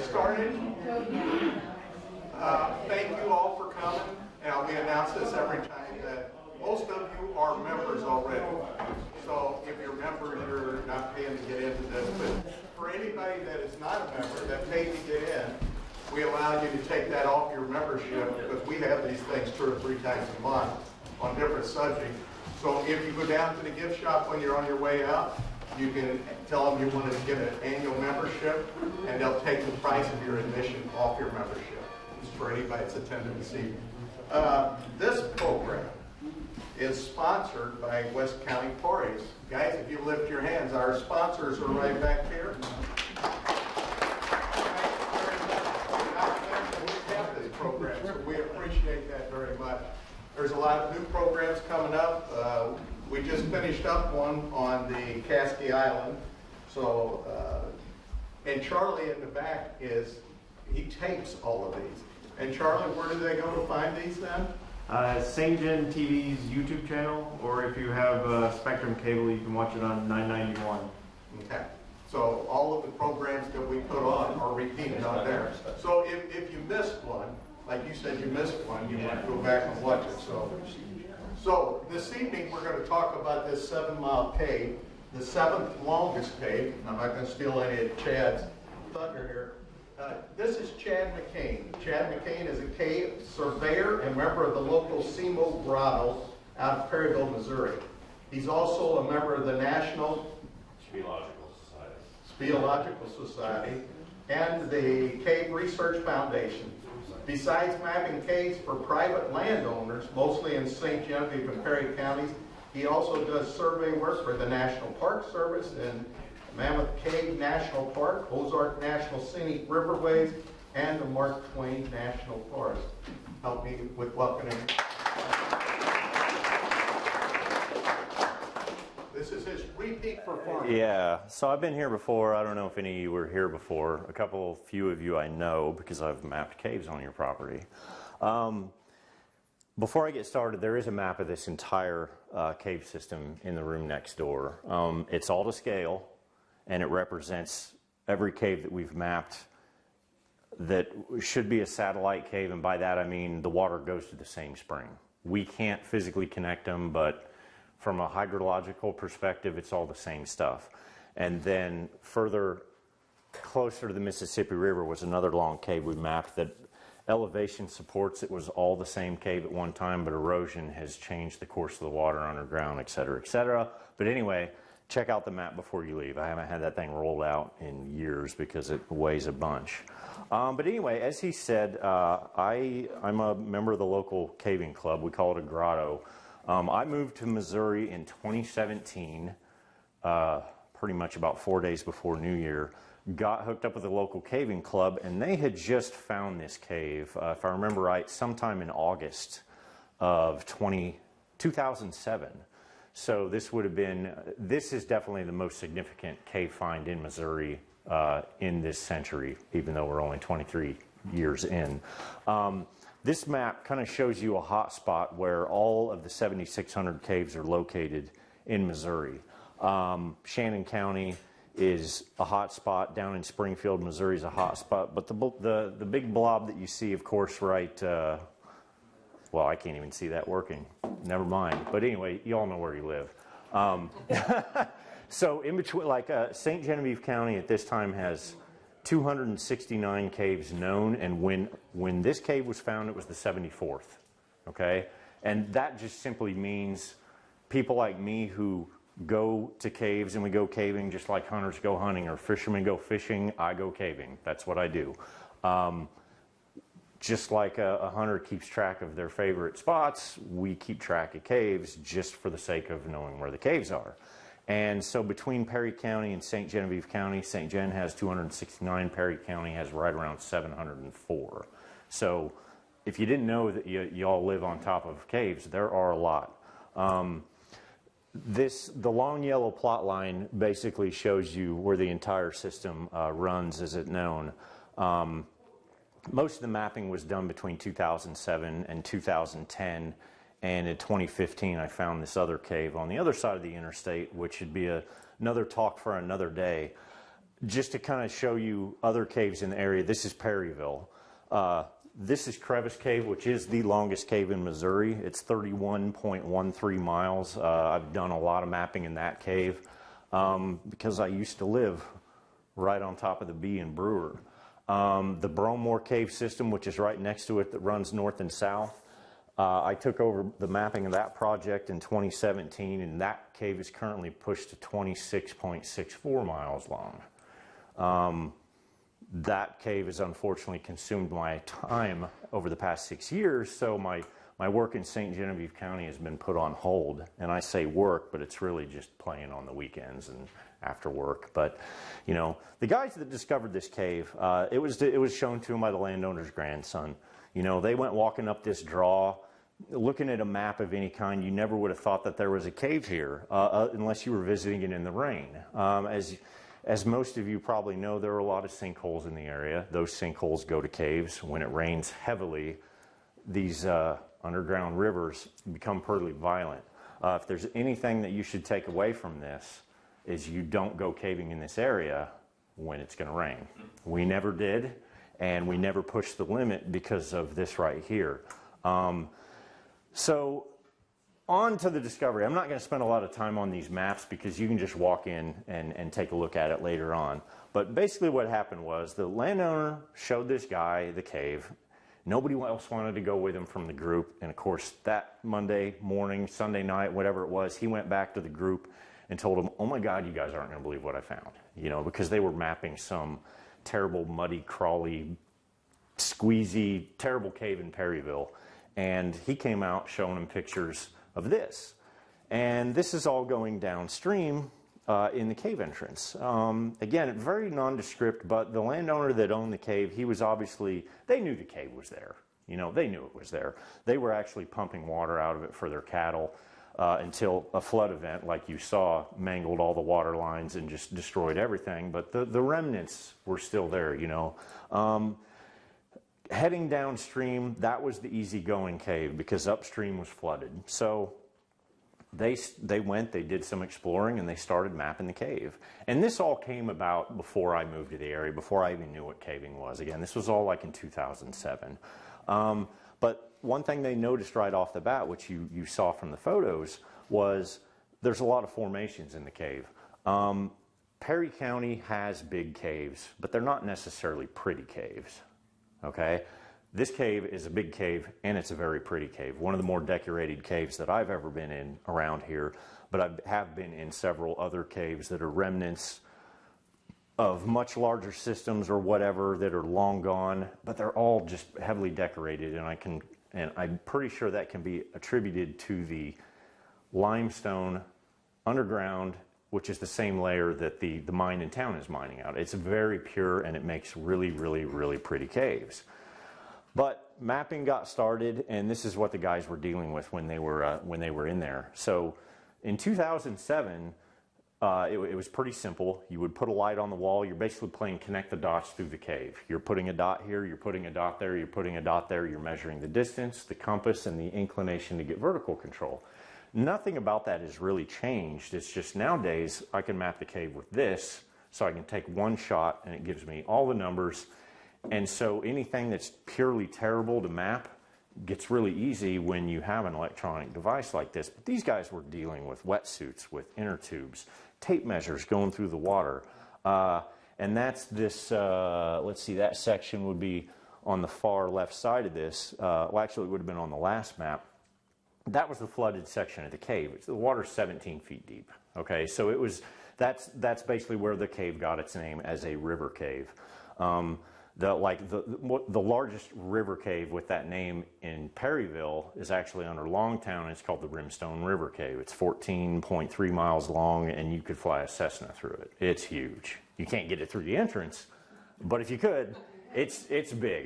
get started, thank you all for coming. And we announce this every time that most of you are members already. So if you're members, you're not paying to get into this. But for anybody that is not a member that paid to get in, we allow you to take that off your membership because we have these things 2 or 3 times a month on different subjects. So if you go down to the gift shop when you're on your way out, you can tell them you want to get an annual membership, and they'll take the price of your admission off your membership. It's for anybody that's attending this evening. This program is sponsored by West County Quarries. Guys, if you lift your hands, our sponsors are right back here. Programs, so we appreciate that very much. There's a lot of new programs coming up. We just finished up one on the Cascade Island. So, and Charlie in the back he tapes all of these. And Charlie, where do they go to find these then? St. Gen TV's YouTube channel, or if you have Spectrum Cable, you can watch it on 991. Okay. So all of the programs that we put on are repeated on there. So if you missed one, like you said you missed one, you want to go back and watch it. So this evening we're going to talk about this 7-mile cave, the 7th longest cave. I'm not going to steal any of Chad's thunder here. This is Chad McCain. Chad McCain is a cave surveyor and member of the local Semo Grotto out of Perryville, Missouri. He's also a member of the National Speleological Society and the Cave Research Foundation. Besides mapping caves for private landowners, mostly in St. Genevieve and Perry counties, he also does survey work for the National Park Service and Mammoth Cave National Park, Ozark National Scenic Riverways, and the Mark Twain National Forest. Help me with welcoming. This is his repeat performance. Yeah, so I've been here before. I don't know if any of you were here before. Few of you I know because I've mapped caves on your property. Before I get started, there is a map of this entire cave system in the room next door. It's all to scale, and it represents every cave that we've mapped that should be a satellite cave, and by that I mean the water goes to the same spring. We can't physically connect them, but from a hydrological perspective, it's all the same stuff. And then further closer to the Mississippi River was another long cave we mapped that elevation supports. It was all the same cave at one time, but erosion has changed the course of the water underground, et cetera, et cetera. But anyway, check out the map before you leave. I haven't had that thing rolled out in years because it weighs a bunch. But anyway, as he said, I'm a member of the local caving club. We call it a grotto. I moved to Missouri in 2017, pretty much about 4 days before New Year. Got hooked up with a local caving club, and they had just found this cave, if I remember right, sometime in August of 2007. So this is definitely the most significant cave find in Missouri in this century, even though we're only 23 years in. This map kind of shows you a hot spot where all of the 7,600 caves are located in Missouri. Shannon County is a hot spot. Down in Springfield, Missouri is a hot spot. But the big blob that you see, of course, right, well, I can't even see that working. Never mind. But anyway, you all know where you live. So in between, like St. Genevieve County at this time has 269 caves known, and when this cave was found, it was the 74th, okay? And that just simply means people like me who go to caves, and we go caving just like hunters go hunting or fishermen go fishing, I go caving. That's what I do. Just like a hunter keeps track of their favorite spots, we keep track of caves just for the sake of knowing where the caves are. And so between Perry County and St. Genevieve County, St. Gen has 269, Perry County has right around 704. So if you didn't know that you all live on top of caves, there are a lot. The long yellow plot line basically shows you where the entire system runs, as it's known. Most of the mapping was done between 2007 and 2010. And in 2015, I found this other cave on the other side of the interstate, which would be another talk for another day. just to kind of show you other caves in the area, this is Perryville. This is Crevice Cave, which is the longest cave in Missouri. It's 31.13 miles. I've done a lot of mapping in that cave because I used to live right on top of the Bee and Brewer. The Bromore Cave system, which is right next to it, that runs north and south. I took over the mapping of that project in 2017, and that cave is currently pushed to 26.64 miles long. That cave has unfortunately consumed my time over the past 6 years, so my work in St. Genevieve County has been put on hold. And I say work, but it's really just playing on the weekends and after work. But, you know, the guys that discovered this cave, it was shown to them by the landowner's grandson. You know, they went walking up this draw, looking at a map of any kind. You never would have thought that there was a cave here unless you were visiting it in the rain. As most of you probably know, there are a lot of sinkholes in the area. Those sinkholes go to caves. When it rains heavily, these underground rivers become pretty violent. If there's anything that you should take away from this, is you don't go caving in this area when it's going to rain. We never did, and we never pushed the limit because of this right here. So on to the discovery. I'm not going to spend a lot of time on these maps because you can just walk in and take a look at it later on. But basically what happened was the landowner showed this guy the cave. Nobody else wanted to go with him from the group. And of course, that Monday morning, Sunday night, whatever it was, he went back to the group and told them, oh my God, you guys aren't going to believe what I found. You know, because they were mapping some terrible, muddy, crawly, squeezy, terrible cave in Perryville. And he came out showing them pictures of this. And this is all going downstream in the cave entrance. Again, very nondescript, but the landowner that owned the cave, he was obviously, they knew the cave was there. You know, they knew it was there. They were actually pumping water out of it for their cattle until a flood event, like you saw, mangled all the water lines and just destroyed everything. But the remnants were still there, you know. Heading downstream, that was the easygoing cave because upstream was flooded. So they went, they did some exploring, and they started mapping the cave. And this all came about before I moved to the area, before I even knew what caving was. Again, this was all like in 2007. But one thing they noticed right off the bat, which you saw from the photos, was there's a lot of formations in the cave. Perry County has big caves, but they're not necessarily pretty caves. Okay, this cave is a big cave, and it's a very pretty cave. One of the more decorated caves that I've ever been in around here, but I have been in several other caves that are remnants of much larger systems or whatever that are long gone, but they're all just heavily decorated, and I'm pretty sure that can be attributed to the limestone underground, which is the same layer that the mine in town is mining out. It's very pure, and it makes really, really, really pretty caves. But mapping got started, and this is what the guys were dealing with when they were in there. So in 2007, it was pretty simple. You would put a light on the wall. You're basically playing connect the dots through the cave. You're putting a dot here, you're putting a dot there, you're putting a dot there. You're measuring the distance, the compass, and the inclination to get vertical control. Nothing about that has really changed. It's just nowadays I can map the cave with this, so I can take one shot and it gives me all the numbers. And so anything that's purely terrible to map gets really easy when you have an electronic device like this. But these guys were dealing with wetsuits, with inner tubes, tape measures going through the water. And that's this, let's see, that section would be on the far left side of this. Well, actually, it would have been on the last map. That was the flooded section of the cave. The water's 17 feet deep. Okay, so it was that's basically where the cave got its name, as a river cave. The largest river cave with that name in Perryville is actually under Longtown. It's called the Brimstone River Cave. It's 14.3 miles long, and you could fly a Cessna through it. It's huge. You can't get it through the entrance, but if you could, it's big.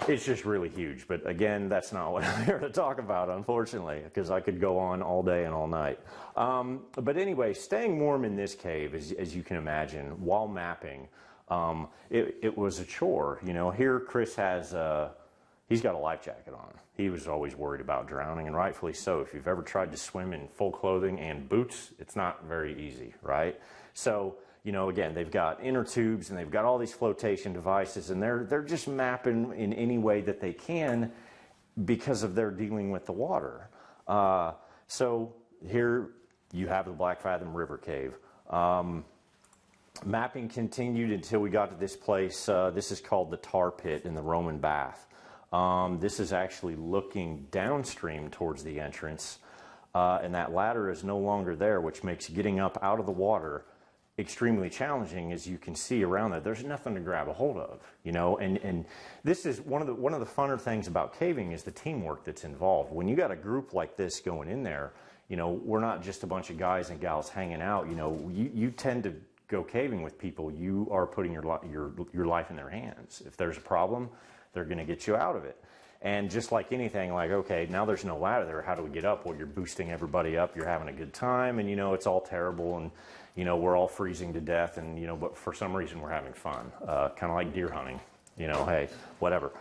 It's just really huge. But again, that's not what I'm here to talk about, unfortunately, because I could go on all day and all night. But anyway, staying warm in this cave, as you can imagine, while mapping, it was a chore. You know, here Chris has, he's got a life jacket on. He was always worried about drowning, and rightfully so. If you've ever tried to swim in full clothing and boots, it's not very easy, right? So you know, again, they've got inner tubes and they've got all these flotation devices, and they're just mapping in any way that they can because of their dealing with the water. So here you have the Black Fathom River Cave. Mapping continued until we got to this place. This is called the Tar Pit in the Roman Bath. This is actually looking downstream towards the entrance, and that ladder is no longer there, which makes getting up out of the water extremely challenging. As you can see around there, there's nothing to grab a hold of, you know. And this is one of the funner things about caving is the teamwork that's involved. When you got a group like this going in there, you know, we're not just a bunch of guys and gals hanging out. You know, you tend to go caving with people. You are putting your life in their hands. If there's a problem, they're going to get you out of it. And just like anything, like, okay, now there's no ladder there. How do we get up? Well, you're boosting everybody up. You're having a good time, and, you know, it's all terrible, and, you know, we're all freezing to death, and, you know, but for some reason we're having fun. Kind of like deer hunting. You know, hey, whatever.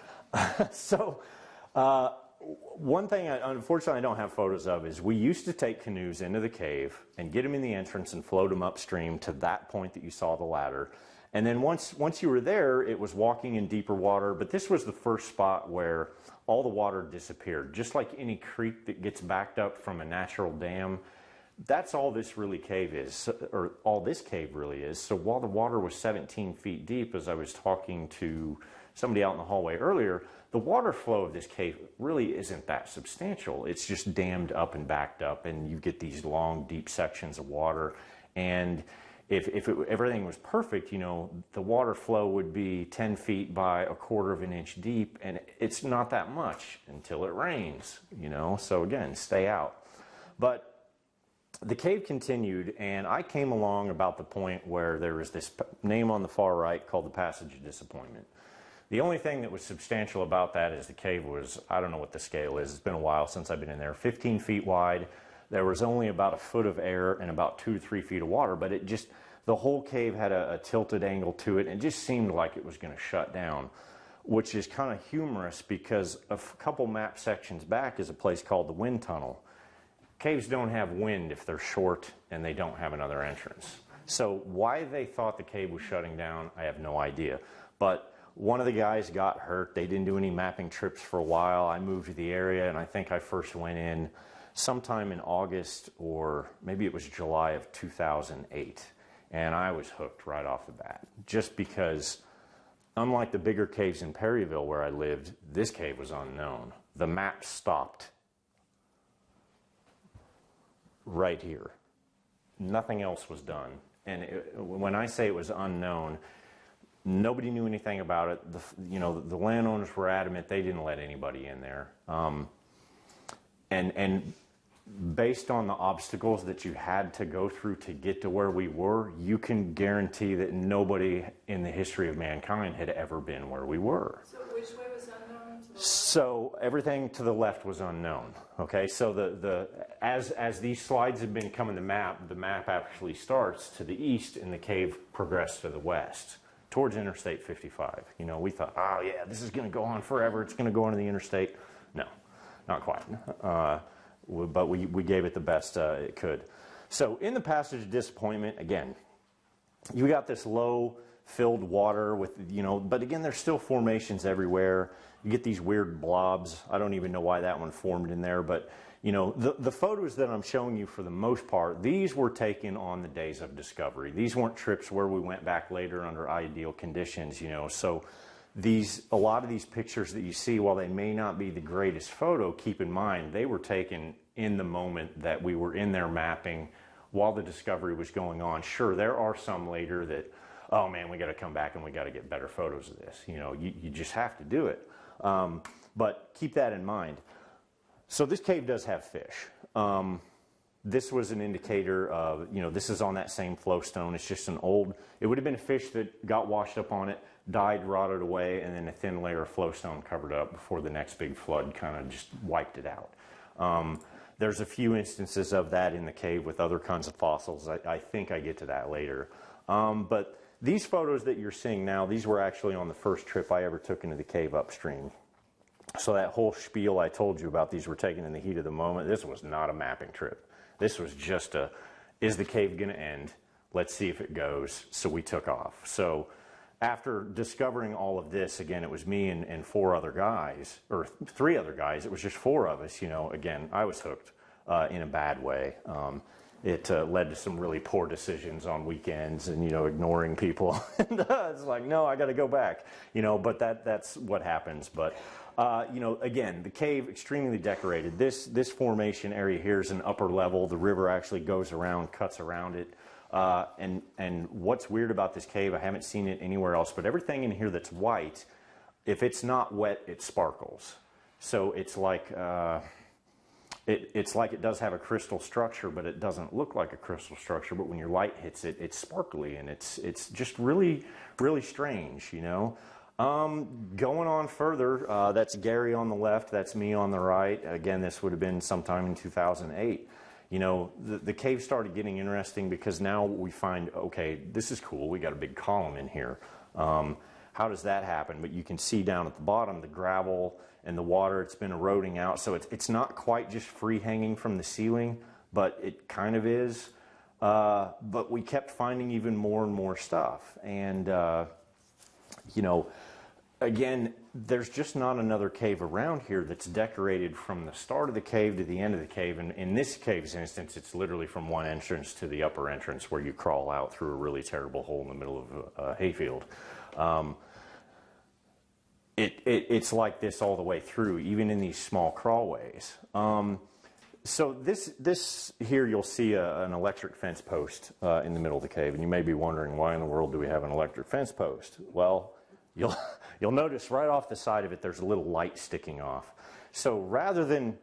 So, one thing, unfortunately, I don't have photos of is we used to take canoes into the cave and get them in the entrance and float them upstream to that point that you saw the ladder. And then once you were there, it was walking in deeper water. But this was the first spot where all the water disappeared. Just like any creek that gets backed up from a natural dam, that's all this really cave is, or all this cave really is. So while the water was 17 feet deep, as I was talking to somebody out in the hallway earlier, the water flow of this cave really isn't that substantial. It's just dammed up and backed up, and you get these long, deep sections of water. And if everything was perfect, you know, the water flow would be 10 feet by 1/4 inch deep, and it's not that much until it rains, you know. So again, stay out. But the cave continued, and I came along about the point where there was this name on the far right called the Passage of Disappointment. The only thing that was substantial about that is the cave was, I don't know what the scale is, it's been a while since I've been in there, 15 feet wide. There was only about 1 foot of air and about 2 to 3 feet of water, but it just, the whole cave had a tilted angle to it, and it just seemed like it was going to shut down, which is kind of humorous because a couple map sections back is a place called the Wind Tunnel. Caves don't have wind if they're short and they don't have another entrance. So why they thought the cave was shutting down, I have no idea. But one of the guys got hurt. They didn't do any mapping trips for a while. I moved to the area, and I think I first went in sometime in August, or maybe it was July of 2008. And I was hooked right off the bat, just because unlike the bigger caves in Perryville where I lived, this cave was unknown. The map stopped right here. Nothing else was done. And when I say it was unknown, nobody knew anything about it. The landowners were adamant they didn't let anybody in there. And based on the obstacles that you had to go through to get to where we were, you can guarantee that nobody in the history of mankind had ever been where we were. So which way was unknown? So everything to the left was unknown. Okay, so as these slides have been coming to the map actually starts to the east, and the cave progressed to the west towards Interstate 55. You know, we thought, oh yeah, this is going to go on forever. It's going to go onto the interstate. No, not quite. But we gave it the best it could. So in the Passage of Disappointment, again, you got this low filled water with, you know, but again, there's still formations everywhere. You get these weird blobs. I don't even know why that one formed in there, but you know, the photos that I'm showing you for the most part, these were taken on the days of discovery. These weren't trips where we went back later under ideal conditions, you know. So a lot of these pictures that you see, while they may not be the greatest photo, keep in mind they were taken in the moment that we were in there mapping while the discovery was going on. Sure, there are some later that, oh man, we got to come back and we got to get better photos of this. You know, you just have to do it. But keep that in mind. So this cave does have fish. This was an indicator of, you know, this is on that same flowstone. It's just an old, it would have been a fish that got washed up on it, died, rotted away, and then a thin layer of flowstone covered up before the next big flood kind of just wiped it out. There's a few instances of that in the cave with other kinds of fossils. I think I get to that later. But these photos that you're seeing now, these were actually on the first trip I ever took into the cave upstream. So that whole spiel I told you about, these were taken in the heat of the moment. This was not a mapping trip. This was just is the cave going to end? Let's see if it goes. So we took off. So after discovering all of this, again, it was me and four other guys, or three other guys. It was just four of us. You know, again, I was hooked in a bad way. It led to some really poor decisions on weekends and, you know, ignoring people. And it's like, no, I got to go back, you know, but that's what happens. But, you know, again, the cave, extremely decorated. This formation area here is an upper level. The river actually goes around, cuts around it. And what's weird about this cave, I haven't seen it anywhere else, but everything in here that's white, if it's not wet, it sparkles. So it's like... It's like it does have a crystal structure, but it doesn't look like a crystal structure. But when your light hits it, it's sparkly, and it's just really, really strange, you know. Going on further, that's Gary on the left, that's me on the right. Again, this would have been sometime in 2008. You know, the cave started getting interesting because now we find, okay, this is cool. We got a big column in here. How does that happen? But you can see down at the bottom the gravel and the water, it's been eroding out. So it's not quite just free hanging from the ceiling, but it kind of is. But we kept finding even more and more stuff. And, you know, again, there's just not another cave around here that's decorated from the start of the cave to the end of the cave. And in this cave's instance, it's literally from one entrance to the upper entrance where you crawl out through a really terrible hole in the middle of a hayfield. It's like this all the way through, even in these small crawlways. So this here, you'll see an electric fence post in the middle of the cave, and you may be wondering, why in the world do we have an electric fence post? Well, you'll notice right off the side of it, there's a little light sticking off. So rather than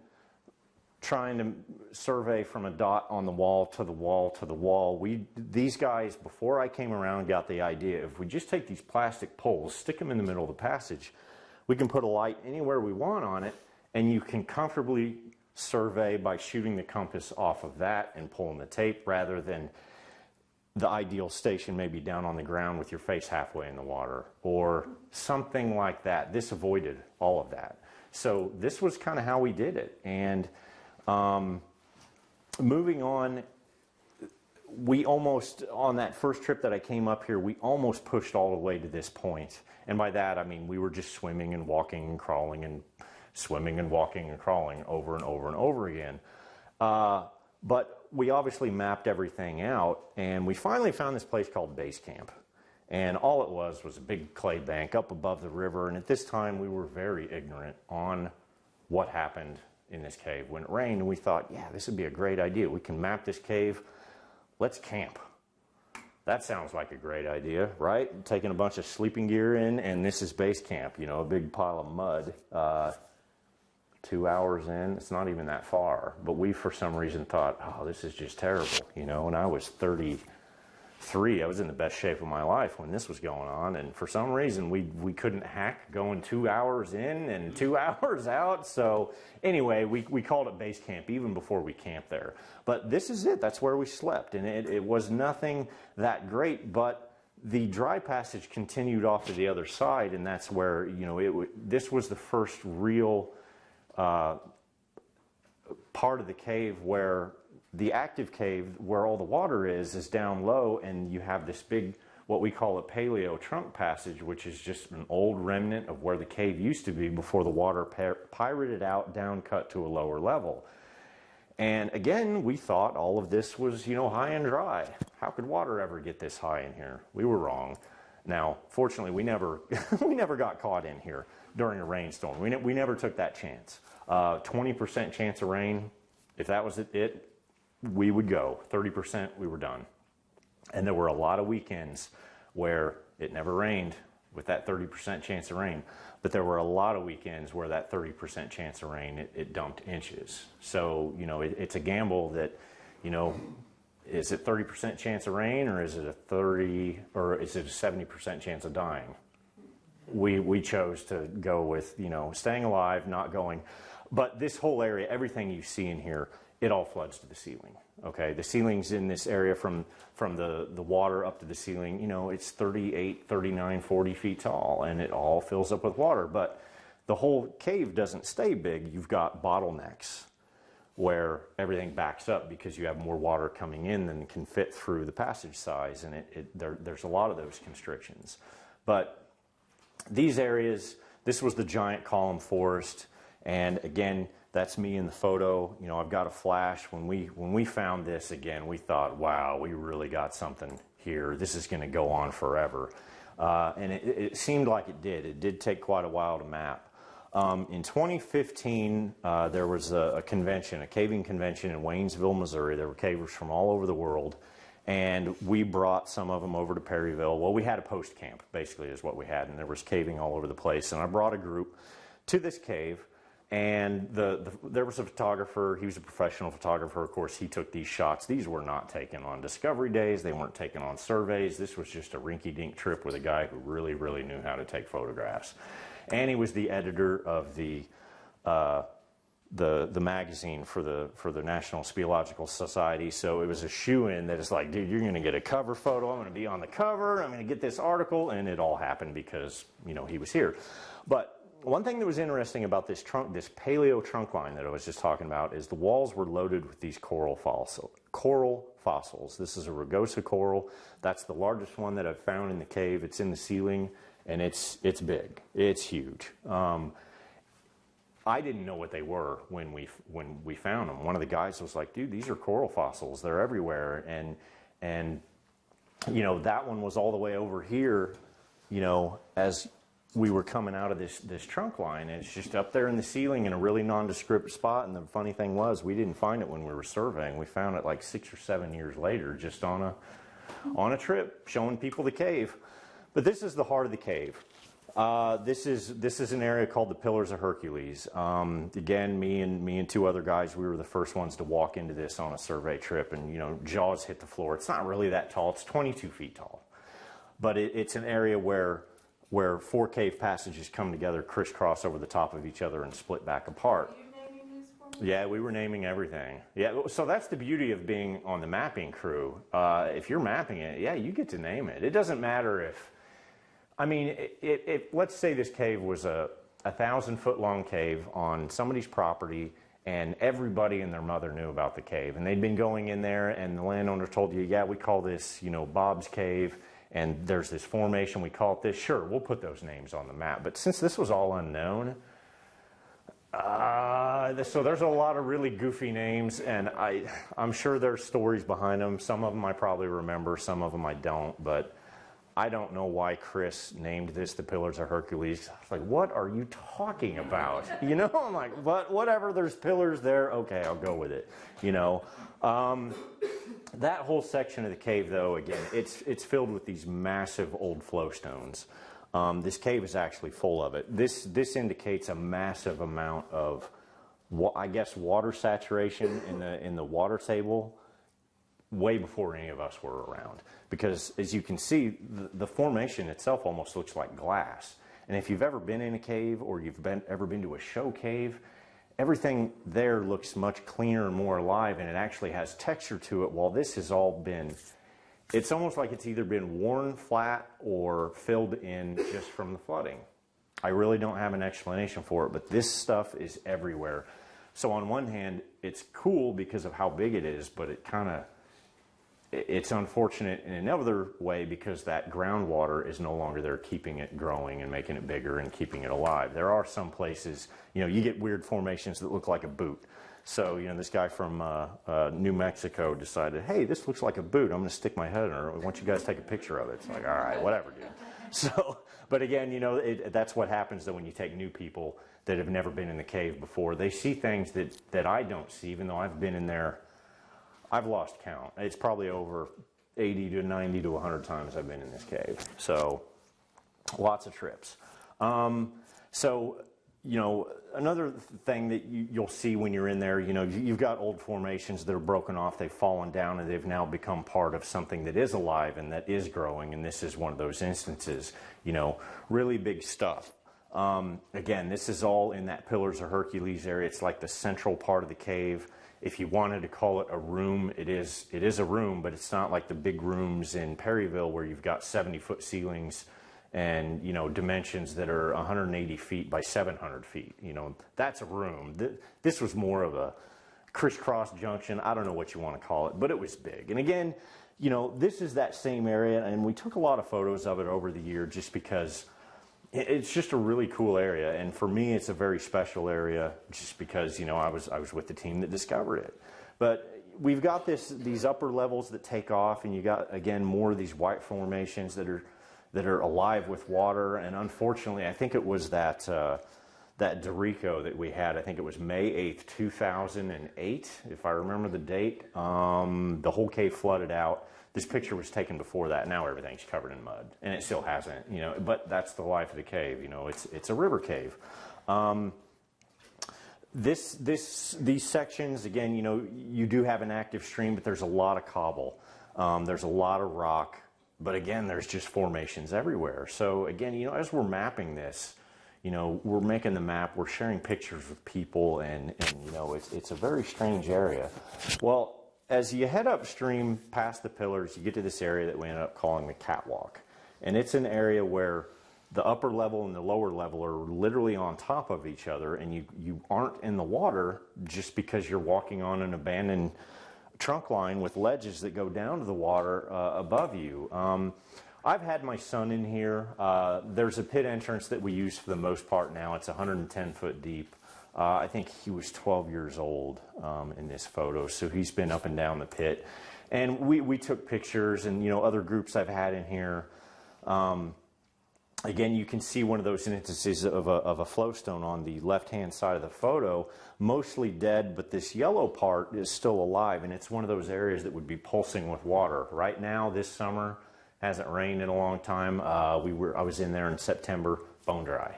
trying to survey from a dot on the wall to the wall to the wall, these guys, before I came around, got the idea, if we just take these plastic poles, stick them in the middle of the passage, we can put a light anywhere we want on it, and you can comfortably survey by shooting the compass off of that and pulling the tape, rather than the ideal station maybe down on the ground with your face halfway in the water or something like that. This avoided all of that. So this was kind of how we did it. And moving on, we almost, on that first trip that I came up here, we almost pushed all the way to this point. And by that, I mean, we were just swimming and walking and crawling and swimming and walking and crawling over and over and over again. But we obviously mapped everything out, and we finally found this place called Base Camp. And all it was a big clay bank up above the river. And at this time, we were very ignorant on what happened in this cave when it rained. And we thought, yeah, this would be a great idea. We can map this cave. Let's camp. That sounds like a great idea, right? Taking a bunch of sleeping gear in, and this is base camp, you know, a big pile of mud. 2 hours in, it's not even that far. But we, for some reason, thought, oh, this is just terrible, you know. And I was 33. I was in the best shape of my life when this was going on. And for some reason, we couldn't hack going 2 hours in and 2 hours out. So anyway, we called it base camp even before we camped there. But this is it. That's where we slept. And it was nothing that great, but the dry passage continued off to the other side. And that's where, you know, this was the first real part of the cave where the active cave, where all the water is down low, and you have this big, what we call a paleo trunk passage, which is just an old remnant of where the cave used to be before the water pirated out, down cut to a lower level. And again, we thought all of this was, you know, high and dry. How could water ever get this high in here? We were wrong. Now, fortunately, we never got caught in here during a rainstorm. We never took that chance. 20% chance of rain, if that was it, we would go. 30%, we were done. And there were a lot of weekends where it never rained with that 30% chance of rain. But there were a lot of weekends where that 30% chance of rain, it dumped inches. So, you know, it's a gamble that, you know, is it 30% chance of rain, or is it a 70% chance of dying? We chose to go with, you know, staying alive, not going. But this whole area, everything you see in here, it all floods to the ceiling. Okay, the ceilings in this area from the water up to the ceiling, you know, it's 38, 39, 40 feet tall, and it all fills up with water. But the whole cave doesn't stay big. You've got bottlenecks. where everything backs up because you have more water coming in than can fit through the passage size, and there's a lot of those constrictions. But these areas, this was the giant column forest, and again, that's me in the photo. You know, I've got a flash. When we found this again, we thought, wow, we really got something here. This is going to go on forever, and it seemed like it did. It did take quite a while to map. In 2015, there was a convention, a caving convention in Waynesville, Missouri. There were cavers from all over the world, and we brought some of them over to Perryville. Well, we had a post camp, basically, is what we had, and there was caving all over the place. And I brought a group to this cave, and there was a photographer. He was a professional photographer. Of course, he took these shots. These were not taken on discovery days. They weren't taken on surveys. This was just a rinky-dink trip with a guy who really, really knew how to take photographs. And he was the editor of the magazine for the National Speleological Society. So it was a shoo-in that it's like, dude, you're going to get a cover photo. I'm going to be on the cover. I'm going to get this article, and it all happened because he was here. But one thing that was interesting about this paleo trunk line that I was just talking about is the walls were loaded with these coral fossils. This is a rugosa coral. That's the largest one that I've found in the cave. It's in the ceiling. And it's big. It's huge. I didn't know what they were when we found them. One of the guys was like, "Dude, these are coral fossils. They're everywhere." And that one was all the way over here. As we were coming out of this trunk line, and it's just up there in the ceiling in a really nondescript spot. And the funny thing was, we didn't find it when we were surveying. We found it like 6 or 7 years later, just on a trip showing people the cave. But this is the heart of the cave. This is an area called the Pillars of Hercules. Again, me and two other guys, we were the first ones to walk into this on a survey trip, and jaws hit the floor. It's not really that tall. It's 22 feet tall, but it's an area where 4 cave passages come together, crisscross over the top of each other, and split back apart. Are you naming these for me? Yeah, we were naming everything. Yeah, so that's the beauty of being on the mapping crew. If you're mapping it, yeah, you get to name it. It doesn't matter if. Let's say this cave was a 1,000-foot long cave on somebody's property, and everybody and their mother knew about the cave, and they'd been going in there, and the landowner told you, yeah, we call this, Bob's Cave, and there's this formation, we call it this. Sure, we'll put those names on the map. But since this was all unknown, so there's a lot of really goofy names, and I'm sure there's stories behind them. Some of them I probably remember, some of them I don't, but I don't know why Chris named this the Pillars of Hercules. I was like, what are you talking about? I'm like, but whatever, there's pillars there. Okay, I'll go with it. That whole section of the cave, though, again, it's filled with these massive old flowstones. This cave is actually full of it. This indicates a massive amount of, water saturation in the water table way before any of us were around. Because as you can see, the formation itself almost looks like glass. And if you've ever been in a cave or you've ever been to a show cave, everything there looks much cleaner and more alive, and it actually has texture to it, while this has all been, it's almost like it's either been worn flat or filled in just from the flooding. I really don't have an explanation for it, but this stuff is everywhere. So on one hand, it's cool because of how big it is, but it's unfortunate in another way because that groundwater is no longer there keeping it growing and making it bigger and keeping it alive. There are some places, you get weird formations that look like a boot. So, this guy from New Mexico decided, hey, this looks like a boot. I'm going to stick my head in it. I want you guys to take a picture of it. It's like, all right, whatever, dude. So, but again, that's what happens though when you take new people that have never been in the cave before. They see things that I don't see, even though I've been in there. I've lost count. It's probably over 80 to 90 to 100 times I've been in this cave. So, lots of trips. Another thing that you'll see when you're in there, you've got old formations that are broken off, they've fallen down, and they've now become part of something that is alive and that is growing, and this is one of those instances, really big stuff. Again, this is all in that Pillars of Hercules area. It's like the central part of the cave. If you wanted to call it a room, it is a room, but it's not like the big rooms in Perryville where you've got 70-foot ceilings and, dimensions that are 180 feet by 700 feet. That's a room. This was more of a crisscross junction. I don't know what you want to call it, but it was big. And again, you know, this is that same area, and we took a lot of photos of it over the year just because it's just a really cool area. And for me, it's a very special area just because, you know, I was with the team that discovered it. But we've got these upper levels that take off, and you got, again, more of these white formations that are alive with water. And unfortunately, I think it was that derecho that we had. I think it was May 8th, 2008, if I remember the date. The whole cave flooded out. This picture was taken before that. Now everything's covered in mud, and it still hasn't, you know, but that's the life of the cave. You know, it's a river cave. These sections, again, you know, you do have an active stream, but there's a lot of cobble. There's a lot of rock, but again, there's just formations everywhere. So again, you know, as we're mapping this, you know, we're making the map, we're sharing pictures with people, and you know, it's a very strange area. Well, as you head upstream past the pillars, you get to this area that we ended up calling the catwalk. And it's an area where the upper level and the lower level are literally on top of each other, and you aren't in the water just because you're walking on an abandoned trunk line with ledges that go down to the water above you. I've had my son in here. There's a pit entrance that we use for the most part now. It's 110 foot deep. I think he was 12 years old in this photo, so he's been up and down the pit. And we took pictures, and, you know, other groups I've had in here. Again, you can see one of those instances of a flowstone on the left-hand side of the photo, mostly dead, but this yellow part is still alive, and it's one of those areas that would be pulsing with water. Right now, this summer, hasn't rained in a long time. I was in there in September, bone dry,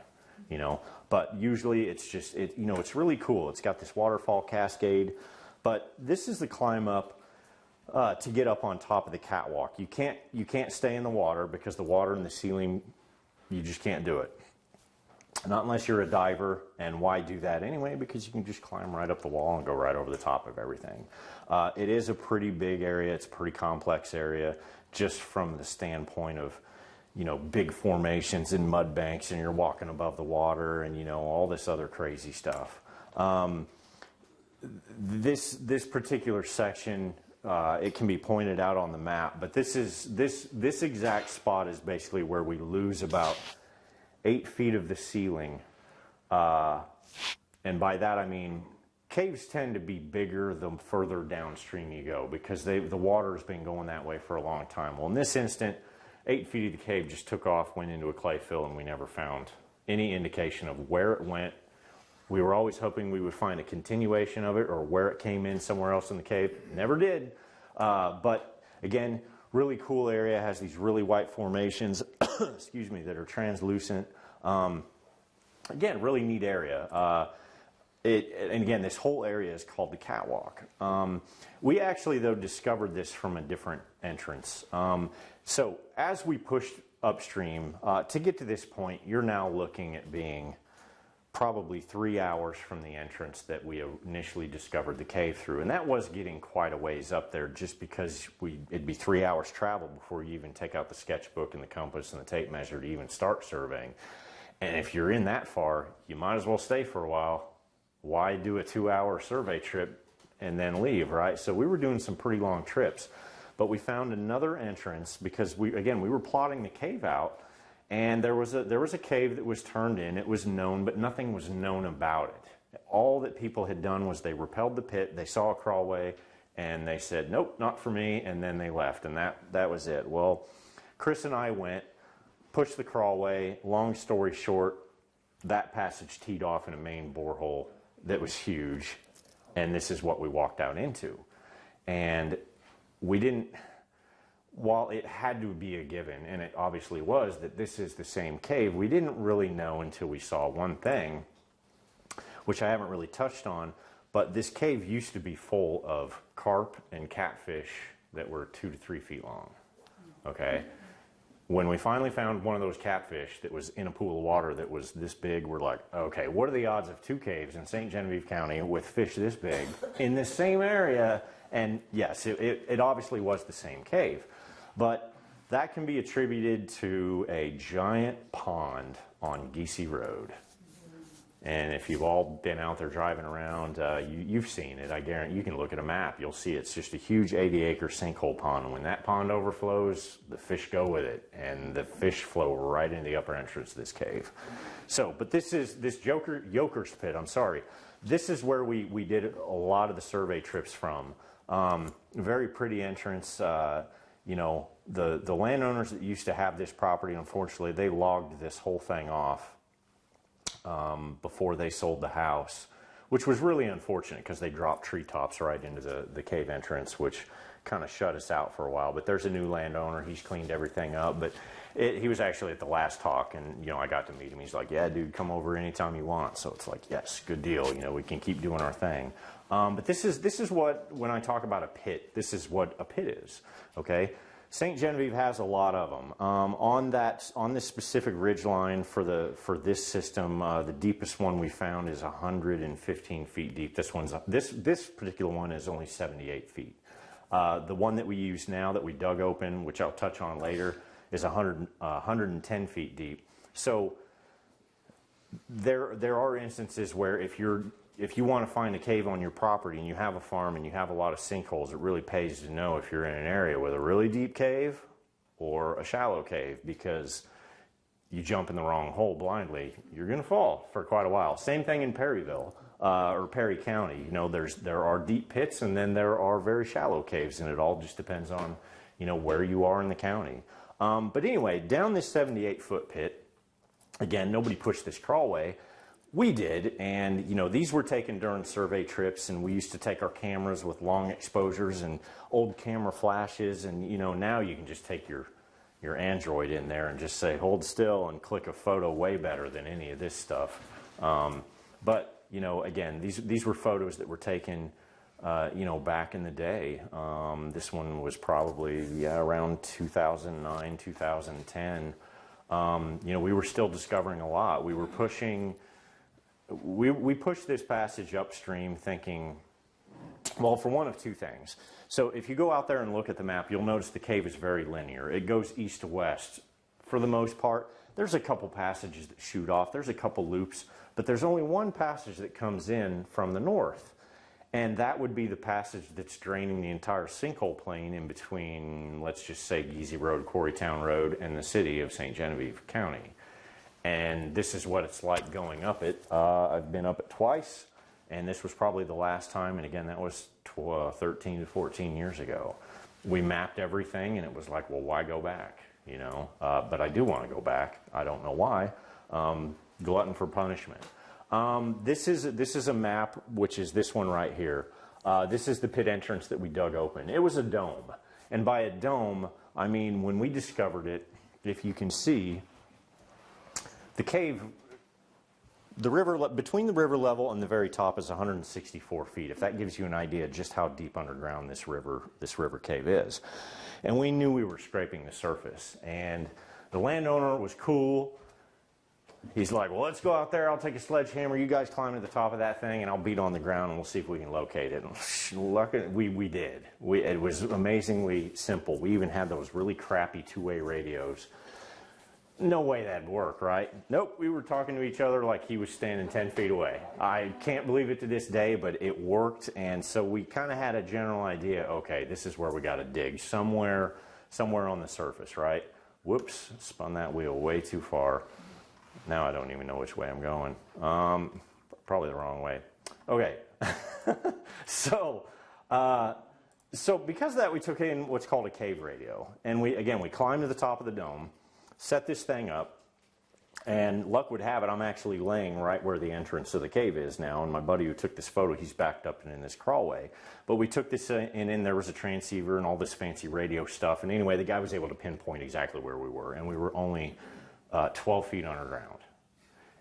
you know. But usually it's just, you know, it's really cool. It's got this waterfall cascade, but this is the climb up to get up on top of the catwalk. You can't stay in the water because the water in the ceiling, you just can't do it. Not unless you're a diver, and why do that anyway? Because you can just climb right up the wall and go right over the top of everything. It is a pretty big area. It's a pretty complex area just from the standpoint of, you know, big formations and mud banks, and you're walking above the water, and, you know, all this other crazy stuff. This particular section, it can be pointed out on the map, but this exact spot is basically where we lose about 8 feet of the ceiling, and by that I mean caves tend to be bigger the further downstream you go, because the water's been going that way for a long time. Well, in this instant, 8 feet of the cave just took off, went into a clay fill, and we never found any indication of where it went. We were always hoping we would find a continuation of it or where it came in somewhere else in the cave. Never did. But again, really cool area, has these really white formations, excuse me, that are translucent. Again, really neat area. And again, this whole area is called the catwalk. We actually, though, discovered this from a different entrance. So as we pushed upstream, to get to this point, you're now looking at being probably 3 hours from the entrance that we initially discovered the cave through. And that was getting quite a ways up there, just because it'd be 3 hours travel before you even take out the sketchbook and the compass and the tape measure to even start surveying. And if you're in that far, you might as well stay for a while. Why do a 2-hour survey trip and then leave, right? So we were doing some pretty long trips, but we found another entrance because we were plotting the cave out, and there was a cave that was turned in. It was known, but nothing was known about it. All that people had done was they rappelled the pit, they saw a crawlway, and they said, nope, not for me, and then they left, and that was it. Well, Chris and I went, pushed the crawlway. Long story short, that passage teed off in a main borehole that was huge, and this is what we walked out into. And we didn't, while it had to be a given, and it obviously was, that this is the same cave, we didn't really know until we saw one thing, which I haven't really touched on, but this cave used to be full of carp and catfish that were 2 to 3 feet long, okay? When we finally found one of those catfish that was in a pool of water that was this big, we're like, okay, what are the odds of 2 caves in St. Genevieve County with fish this big in the same area? And yes, it obviously was the same cave. But that can be attributed to a giant pond on Geesey Road. And if you've all been out there driving around, you've seen it. I guarantee you can look at a map. You'll see it's just a huge 80-acre sinkhole pond. And when that pond overflows, the fish go with it. And the fish flow right into the upper entrance of this cave. So, but this is this Yoker's Pit, I'm sorry. This is where we did a lot of the survey trips from. Very pretty entrance. You know, the landowners that used to have this property, unfortunately, they logged this whole thing off before they sold the house, which was really unfortunate because they dropped treetops right into the cave entrance, which kind of shut us out for a while. But there's a new landowner. He's cleaned everything up. But he was actually at the last talk, and, you know, I got to meet him. He's like, yeah, dude, come over anytime you want. So it's like, yes, good deal. You know, we can keep doing our thing. But this is what, when I talk about a pit, this is what a pit is, okay? St. Genevieve has a lot of them. On this specific ridge line for this system, the deepest one we found is 115 feet deep. This particular one is only 78 feet. The one that we use now that we dug open, which I'll touch on later, is 110 feet deep. So there are instances where if you want to find a cave on your property and you have a farm and you have a lot of sinkholes, it really pays to know if you're in an area with a really deep cave or a shallow cave, because you jump in the wrong hole blindly, you're going to fall for quite a while. Same thing in Perryville or Perry County. You know, there are deep pits and then there are very shallow caves, and it all just depends on, you know, where you are in the county. But anyway, down this 78-foot pit, again, nobody pushed this crawlway. We did, and, you know, these were taken during survey trips, and we used to take our cameras with long exposures and old camera flashes, and, you know, now you can just take your Android in there and just say, hold still, and click a photo way better than any of this stuff. But, you know, again, these were photos that were taken, you know, back in the day. This one was probably, around 2009, 2010. You know, we were still discovering a lot. We were pushing... We pushed this passage upstream thinking, well, for one of two things. So if you go out there and look at the map, you'll notice the cave is very linear. It goes east to west for the most part. There's a couple passages that shoot off. There's a couple loops, but there's only one passage that comes in from the north. And that would be the passage that's draining the entire sinkhole plain in between, let's just say, Geezy Road, Quarrytown Road, and the city of St. Genevieve County. And this is what it's like going up it. I've been up it twice, and this was probably the last time. And again, that was 13 to 14 years ago. We mapped everything, and it was like, well, why go back? You know, but I do want to go back. I don't know why. Glutton for punishment. This is a map, which is this one right here. This is the pit entrance that we dug open. It was a dome, and by a dome, I mean when we discovered it, if you can see. The cave, between the river level and the very top is 164 feet. If that gives you an idea of just how deep underground this river cave is. And we knew we were scraping the surface. And the landowner was cool. He's like, well, let's go out there. I'll take a sledgehammer. You guys climb to the top of that thing, and I'll beat on the ground, and we'll see if we can locate it. And we did. It was amazingly simple. We even had those really crappy two-way radios. No way that'd work, right? Nope, we were talking to each other like he was standing 10 feet away. I can't believe it to this day, but it worked, and so we kind of had a general idea, okay, this is where we got to dig, somewhere on the surface, right? Whoops, spun that wheel way too far. Now I don't even know which way I'm going. Probably the wrong way. Okay, so because of that, we took in what's called a cave radio, and we climbed to the top of the dome, set this thing up, and luck would have it, I'm actually laying right where the entrance to the cave is now, and my buddy who took this photo, he's backed up in this crawlway. But we took this in there was a transceiver and all this fancy radio stuff, and anyway, the guy was able to pinpoint exactly where we were, and we were only 12 feet underground.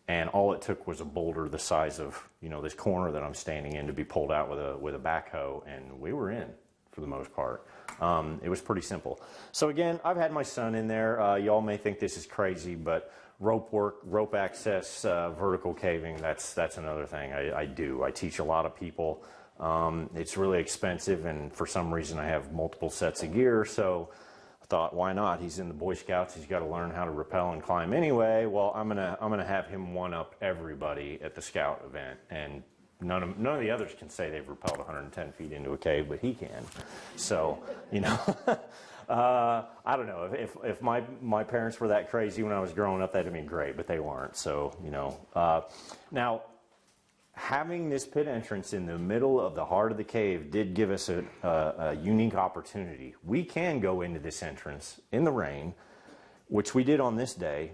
And all it took was a boulder the size of, you know, this corner that I'm standing in to be pulled out with a backhoe, and we were in for the most part. It was pretty simple. So again, I've had my son in there. Y'all may think this is crazy, but rope work, rope access, vertical caving, that's another thing I do. I teach a lot of people. It's really expensive, and for some reason I have multiple sets of gear, so thought, why not? He's in the Boy Scouts. He's got to learn how to rappel and climb anyway. Well, I'm gonna have him one up everybody at the Scout event, and none of the others can say they've rappelled 110 feet into a cave, but he can. So, you know, I don't know if my parents were that crazy when I was growing up, that'd have been great, but they weren't. So, you know, now, having this pit entrance in the middle of the heart of the cave did give us a unique opportunity. We can go into this entrance in the rain, which we did on this day.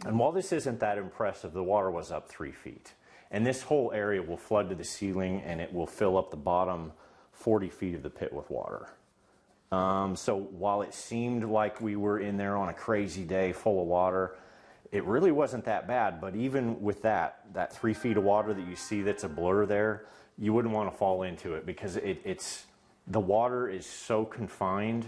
And while this isn't that impressive, the water was up 3 feet. And this whole area will flood to the ceiling, and it will fill up the bottom 40 feet of the pit with water. So while it seemed like we were in there on a crazy day full of water, it really wasn't that bad. But even with that 3 feet of water that you see that's a blur there, you wouldn't want to fall into it, because the water is so confined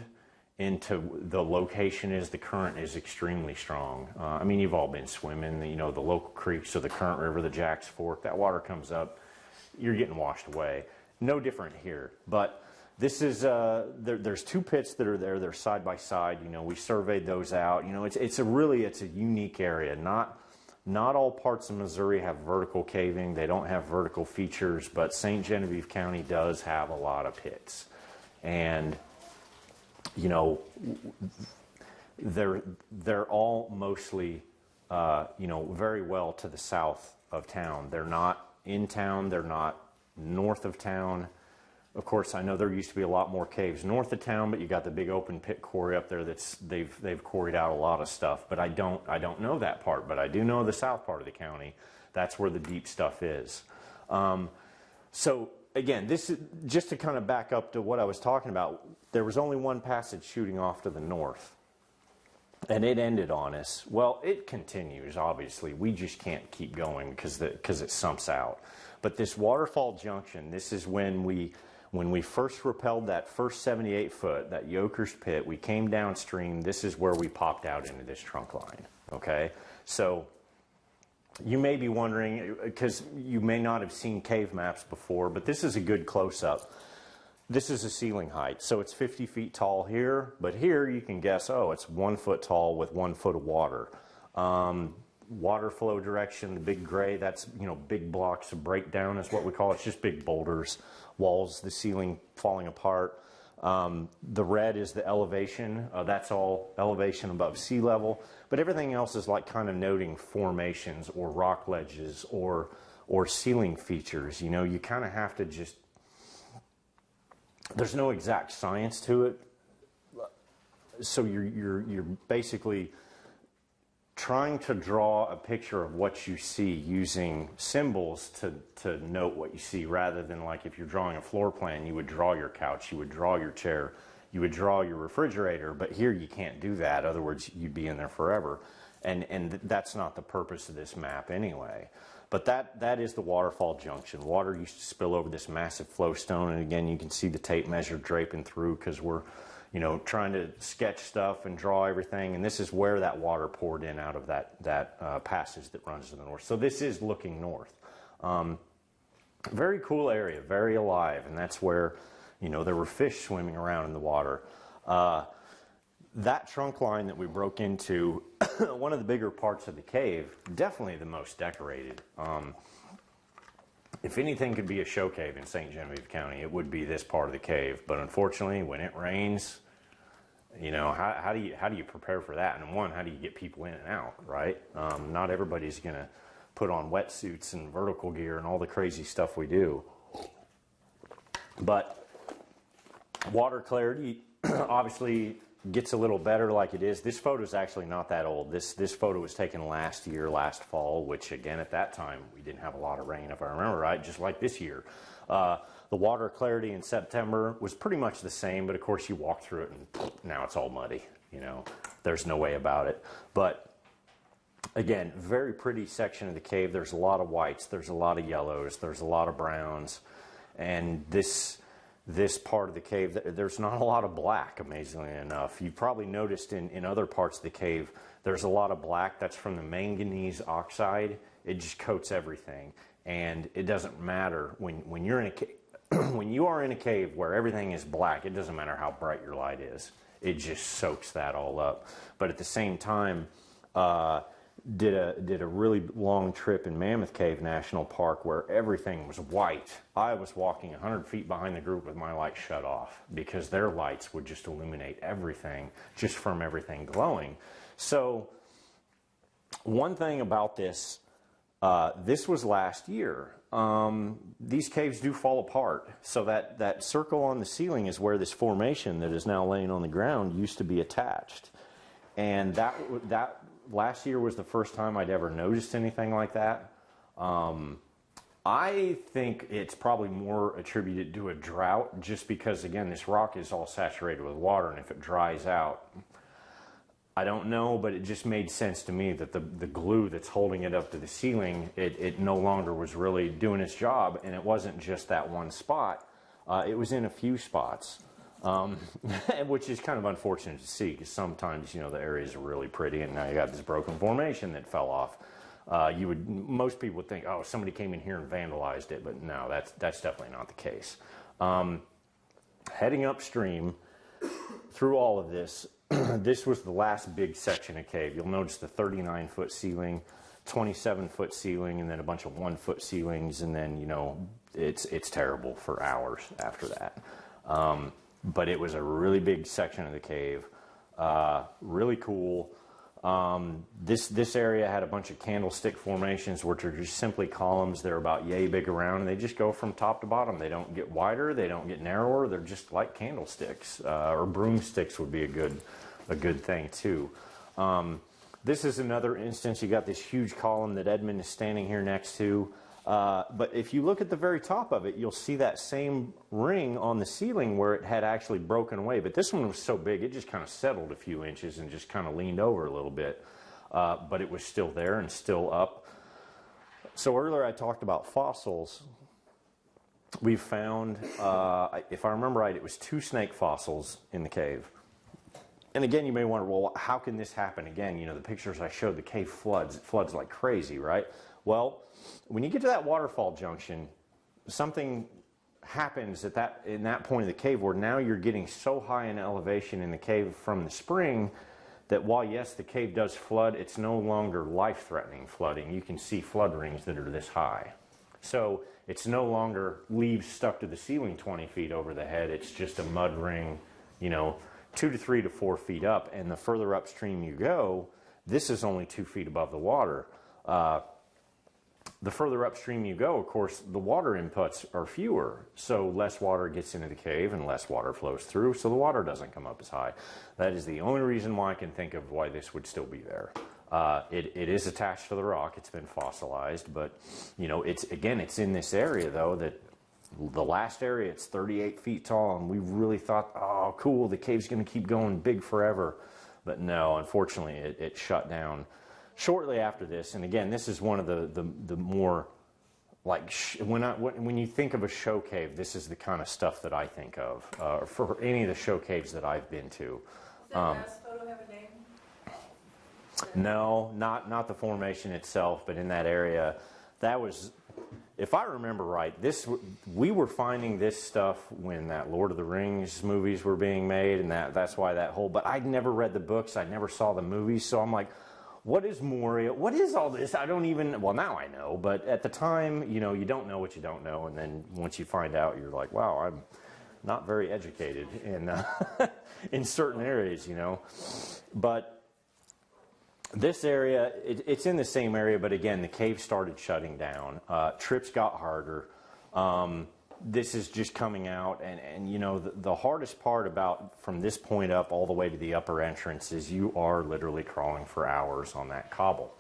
into the location the current is extremely strong. I mean, you've all been swimming, you know, the local creeks or the Current River, the Jack's Fork, that water comes up, you're getting washed away. No different here. But this is, there's 2 pits that are there. They're side by side. You know, we surveyed those out. You know, it's a unique area. Not all parts of Missouri have vertical caving. They don't have vertical features, but St. Genevieve County does have a lot of pits. And, you know, they're all mostly, you know, very well to the south of town. They're not in town. They're not north of town. Of course, I know there used to be a lot more caves north of town, but you got the big open pit quarry up there they've quarried out a lot of stuff. But I don't know that part, but I do know the south part of the county. That's where the deep stuff is. So again, this is just to kind of back up to what I was talking about. There was only one passage shooting off to the north, and it ended on us. Well, it continues, obviously. We just can't keep going because it sumps out. But this waterfall junction, this is when we first rappelled that first 78 foot, that Yoker's pit. We came downstream. This is where we popped out into this trunk line, okay? So you may be wondering, because you may not have seen cave maps before, but this is a good close-up. This is a ceiling height, so it's 50 feet tall here, but here you can guess, oh, it's 1 foot tall with 1 foot of water. Water flow direction, the big gray, that's, you know, big blocks of breakdown is what we call it. It's just big boulders, walls, the ceiling falling apart. The red is the elevation. That's all elevation above sea level. But everything else is like kind of noting formations or rock ledges or ceiling features. You know, you kind of have to just, there's no exact science to it. So you're basically trying to draw a picture of what you see using symbols to note what you see, rather than like if you're drawing a floor plan, you would draw your couch, you would draw your chair, you would draw your refrigerator, but here you can't do that. Other words, you'd be in there forever. And that's not the purpose of this map anyway. But that is the waterfall junction. Water used to spill over this massive flow stone, and again, you can see the tape measure draping through because we're, you know, trying to sketch stuff and draw everything, and this is where that water poured in out of that passage that runs to the north. So this is looking north. Very cool area, very alive, and that's where, you know, there were fish swimming around in the water. That trunk line that we broke into, one of the bigger parts of the cave, definitely the most decorated. If anything could be a show cave in St. Genevieve County, it would be this part of the cave. But unfortunately, when it rains, you know, how do you prepare for that? And one, how do you get people in and out, right? Not everybody's going to put on wetsuits and vertical gear and all the crazy stuff we do. But water clarity obviously gets a little better like it is. This photo is actually not that old. This photo was taken last fall, which again at that time we didn't have a lot of rain, if I remember right, just like this year. The water clarity in September was pretty much the same, but of course you walk through it and now it's all muddy. You know, there's no way about it. But again, very pretty section of the cave. There's a lot of whites, there's a lot of yellows, there's a lot of browns, and this part of the cave, there's not a lot of black, amazingly enough. You've probably noticed in other parts of the cave, there's a lot of black. That's from the manganese oxide. It just coats everything. And it doesn't matter when you're in a cave, when you are in a cave where everything is black, it doesn't matter how bright your light is. it just soaks that all up. But at the same time, did a really long trip in Mammoth Cave National Park where everything was white. I was walking 100 feet behind the group with my lights shut off because their lights would just illuminate everything just from everything glowing. So one thing about this, this was last year. These caves do fall apart. So that circle on the ceiling is where this formation that is now laying on the ground used to be attached. And that last year was the first time I'd ever noticed anything like that. I think it's probably more attributed to a drought just because, again, this rock is all saturated with water, and if it dries out, I don't know, but it just made sense to me that the glue that's holding it up to the ceiling, it no longer was really doing its job, and it wasn't just that one spot. It was in a few spots. Which is kind of unfortunate to see because sometimes, the areas are really pretty and now you got this broken formation that fell off. Most people would think, oh, somebody came in here and vandalized it, but no, that's definitely not the case. Heading upstream through all of this, this was the last big section of cave. You'll notice the 39-foot ceiling, 27-foot ceiling, and then a bunch of 1-foot ceilings, and then, it's terrible for hours after that. But it was a really big section of the cave, really cool. This area had a bunch of candlestick formations, which are just simply columns. They're about yay big around, and they just go from top to bottom. They don't get wider, they don't get narrower. They're just like candlesticks, or broomsticks would be a good thing too. This is another instance. You got this huge column that Edmund is standing here next to. But if you look at the very top of it, you'll see that same ring on the ceiling where it had actually broken away. But this one was so big, it just kind of settled a few inches and just kind of leaned over a little bit. But it was still there and still up. So earlier I talked about fossils. We found, if I remember right, it was 2 snake fossils in the cave. And again, you may wonder, well, how can this happen again? The pictures I showed, the cave floods. It floods like crazy, right? Well, when you get to that waterfall junction, something happens in that point of the cave where now you're getting so high in elevation in the cave from the spring that while, yes, the cave does flood, it's no longer life-threatening flooding. You can see flood rings that are this high. So it's no longer leaves stuck to the ceiling 20 feet over the head. It's just a mud ring, 2 to 3 to 4 feet up. And the further upstream you go, this is only 2 feet above the water. The further upstream you go, of course, the water inputs are fewer, so less water gets into the cave and less water flows through, so the water doesn't come up as high. That is the only reason why I can think of why this would still be there. It is attached to the rock. It's been fossilized, but, it's in this area, though, that the last area, it's 38 feet tall, and we really thought, oh, cool, the cave's going to keep going big forever. But no, unfortunately, it shut down shortly after this. And again, this is one of the more, like, when you think of a show cave, this is the kind of stuff that I think of for any of the show caves that I've been to. Does that last photo have a name? No, not the formation itself, but in that area, that was, if I remember right, we were finding this stuff when that Lord of the Rings movies were being made, and that's why that whole, but I'd never read the books, I never saw the movies, so I'm like, what is Moria? What is all this? I don't even, well, now I know, but at the time, you don't know what you don't know, and then once you find out, you're like, wow, I'm not very educated in certain areas, But this area, it's in the same area, but again, the cave started shutting down. Trips got harder. This is just coming out, and the hardest part about from this point up all the way to the upper entrance is you are literally crawling for hours on that cobble.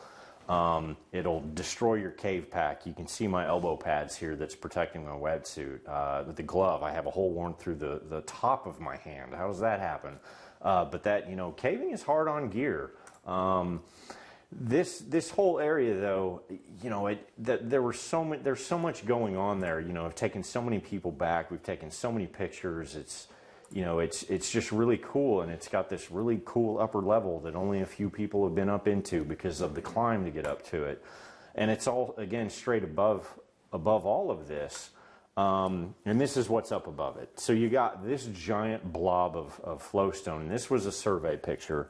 It'll destroy your cave pack. You can see my elbow pads here that's protecting my wetsuit. With the glove, I have a hole worn through the top of my hand. How does that happen? But that, caving is hard on gear. This whole area, though, there's so much going on there. I've taken so many people back. We've taken so many pictures. It's just really cool, and it's got this really cool upper level that only a few people have been up into because of the climb to get up to it. And it's all, again, straight above all of this. And this is what's up above it. So you got this giant blob of flowstone. This was a survey picture.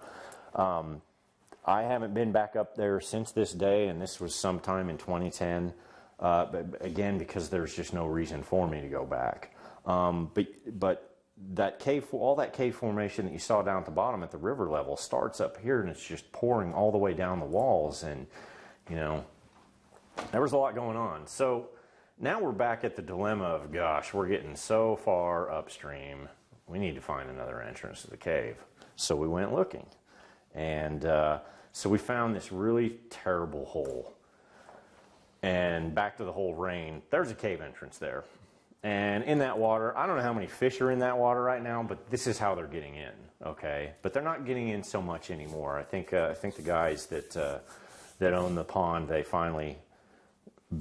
I haven't been back up there since this day, and this was sometime in 2010. But again, because there's just no reason for me to go back. But that cave, all that cave formation that you saw down at the bottom at the river level starts up here, and it's just pouring all the way down the walls. And, you know, there was a lot going on. So now we're back at the dilemma of, gosh, we're getting so far upstream. We need to find another entrance to the cave. So we went looking. And so we found this really terrible hole. And back to the whole rain, there's a cave entrance there. And in that water, I don't know how many fish are in that water right now, but this is how they're getting in, okay? But they're not getting in so much anymore. I think the guys that own the pond, they finally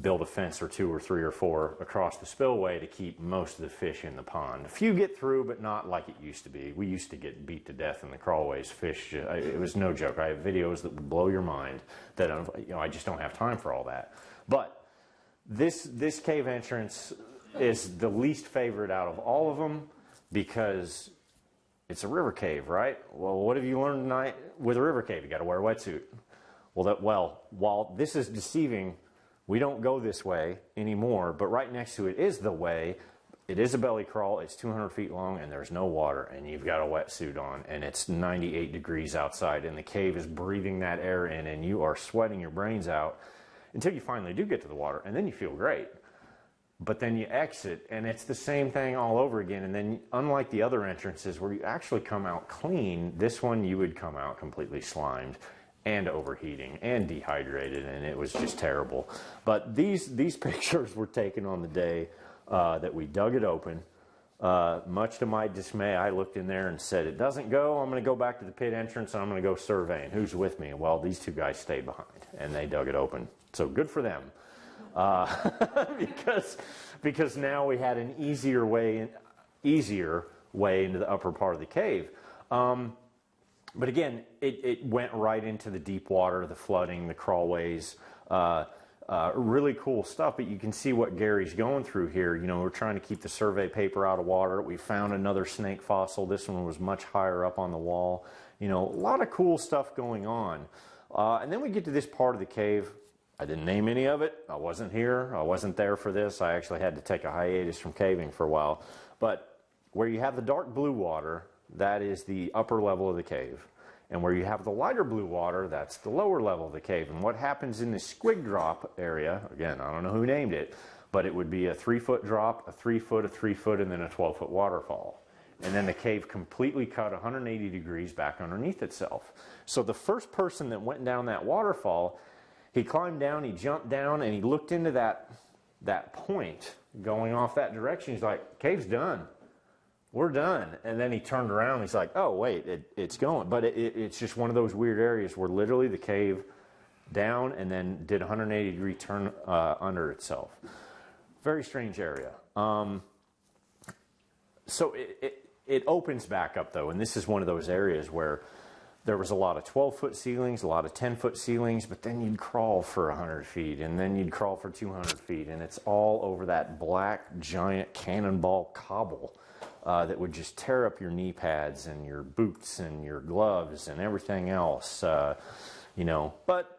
build a fence or 2 or 3 or 4 across the spillway to keep most of the fish in the pond. A few get through, but not like it used to be. We used to get beat to death in the crawlways. Fish, it was no joke. I have videos that would blow your mind that, you know, I just don't have time for all that. But this cave entrance is the least favorite out of all of them because it's a river cave, right? Well, what have you learned tonight with a river cave? You got to wear a wetsuit. Well, while this is deceiving, we don't go this way anymore, but right next to it is the way. It is a belly crawl. It's 200 feet long, and there's no water, and you've got a wetsuit on, and it's 98 degrees outside, and the cave is breathing that air in, and you are sweating your brains out until you finally do get to the water, and then you feel great. But then you exit, and it's the same thing all over again. And then, unlike the other entrances where you actually come out clean, this one you would come out completely slimed and overheating and dehydrated, and it was just terrible. But these pictures were taken on the day that we dug it open. Much to my dismay, I looked in there and said, it doesn't go. I'm going to go back to the pit entrance, and I'm going to go surveying. Who's with me? Well, these 2 guys stayed behind, and they dug it open. So good for them. Because now we had an easier way into the upper part of the cave. But again, it went right into the deep water, the flooding, the crawlways, really cool stuff. But you can see what Gary's going through here. You know, we're trying to keep the survey paper out of water. We found another snake fossil. This one was much higher up on the wall. You know, a lot of cool stuff going on. And then we get to this part of the cave. I didn't name any of it. I wasn't here. I wasn't there for this. I actually had to take a hiatus from caving for a while. But where you have the dark blue water, that is the upper level of the cave. And where you have the lighter blue water, that's the lower level of the cave. And what happens in the squig drop area, again, I don't know who named it, but it would be a 3-foot drop, a 3-foot, a 3-foot, and then a 12-foot waterfall. And then the cave completely cut 180 degrees back underneath itself. So the first person that went down that waterfall, he climbed down, he jumped down, and he looked into that point going off that direction. He's like, cave's done. We're done. And then he turned around, he's like, oh, wait, it's going. But it's just one of those weird areas where literally the cave down and then did a 180-degree turn under itself. Very strange area. So it opens back up, though, and this is one of those areas where there was a lot of 12-foot ceilings, a lot of 10-foot ceilings, but then you'd crawl for 100 feet, and then you'd crawl for 200 feet, and it's all over that black, giant cannonball cobble that would just tear up your knee pads and your boots and your gloves and everything else, you know. But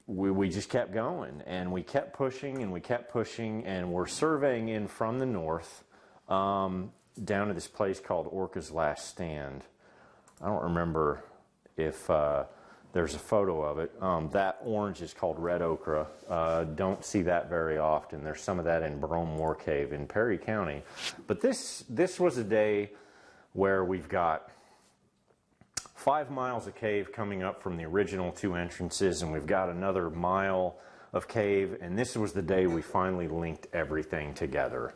we just kept going, and we kept pushing, and we kept pushing, and we're surveying in from the north down to this place called Orca's Last Stand. I don't remember if there's a photo of it. That orange is called red ochre. Don't see that very often. There's some of that in Brome War Cave in Perry County. But this was a day where we've got 5 miles of cave coming up from the original 2 entrances, and we've got another mile of cave, and this was the day we finally linked everything together.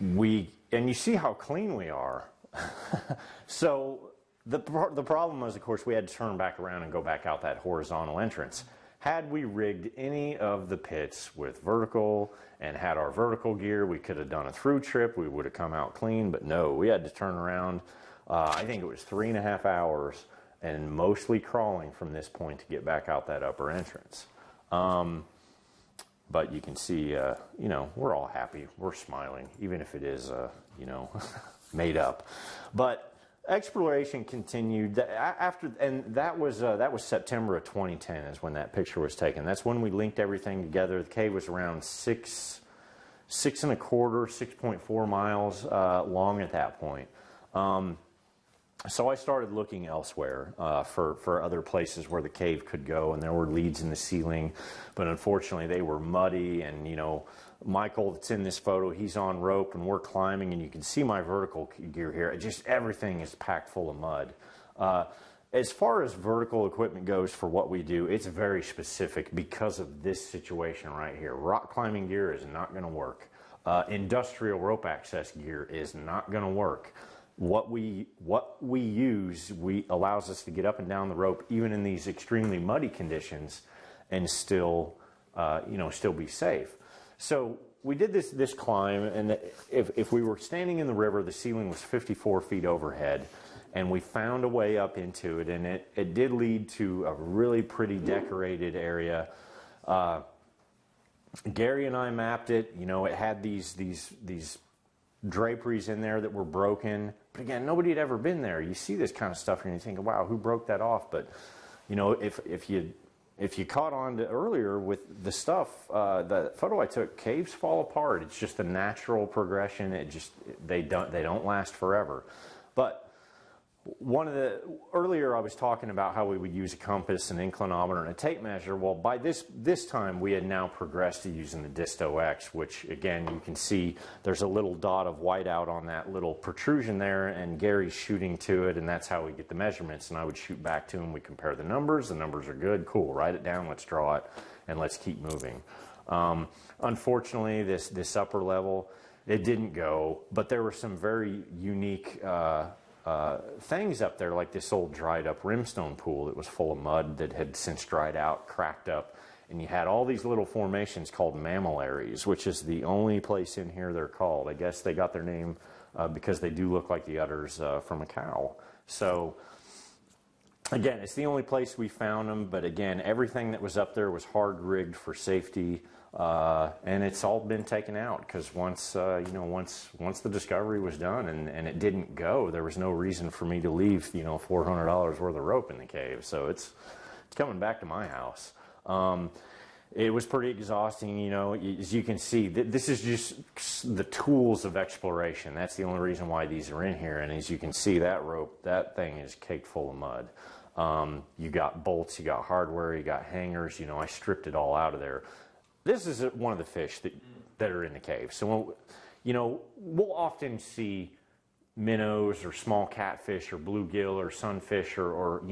And you see how clean we are. So the problem was, of course, we had to turn back around and go back out that horizontal entrance. Had we rigged any of the pits with vertical and had our vertical gear, we could have done a through trip. We would have come out clean, but no, we had to turn around. I think it was 3.5 hours and mostly crawling from this point to get back out that upper entrance. But you can see, you know, we're all happy. We're smiling, even if it is, you know, made up. But exploration continued after, and that was September of 2010 is when that picture was taken. That's when we linked everything together. The cave was around 6.25, 6.4 miles long at that point. So I started looking elsewhere for other places where the cave could go, and there were leads in the ceiling, but unfortunately they were muddy. And you know, Michael that's in this photo, he's on rope and we're climbing, and you can see my vertical gear here. Just everything is packed full of mud. As far as vertical equipment goes for what we do, it's very specific because of this situation right here. Rock climbing gear is not going to work. Industrial rope access gear is not going to work. What we use allows us to get up and down the rope even in these extremely muddy conditions and still you know, still be safe. So we did this climb, and if we were standing in the river, the ceiling was 54 feet overhead, and we found a way up into it, and it did lead to a really pretty decorated area. Gary and I mapped it. You know, it had these draperies in there that were broken. But again, nobody had ever been there. You see this kind of stuff and you think, wow, who broke that off? But you know, if you caught on to earlier with the stuff, the photo I took, caves fall apart. It's just a natural progression. They don't last forever. But earlier I was talking about how we would use a compass, an inclinometer, and a tape measure. Well, by this time we had now progressed to using the Disto-X, which again you can see there's a little dot of white out on that little protrusion there, and Gary's shooting to it, and that's how we get the measurements. And I would shoot back to him. We compare the numbers are good, cool, write it down, let's draw it, and let's keep moving. Unfortunately, this upper level, it didn't go, but there were some very unique things up there, like this old dried up rimstone pool that was full of mud that had since dried out, cracked up, and you had all these little formations called mammillaries, which is the only place in here they're called. I guess they got their name because they do look like the udders from a cow. So again, it's the only place we found them, but again, everything that was up there was hard rigged for safety. And it's all been taken out because once the discovery was done and it didn't go, there was no reason for me to leave, you know, $400 worth of rope in the cave. So it's coming back to my house. It was pretty exhausting, you know. As you can see, this is just the tools of exploration. That's the only reason why these are in here. And as you can see, that rope, that thing is caked full of mud. You got bolts, you got hardware, you got hangers. You know, I stripped it all out of there. This is one of the fish that are in the cave. So, you know, we'll often see minnows or small catfish or bluegill or sunfish or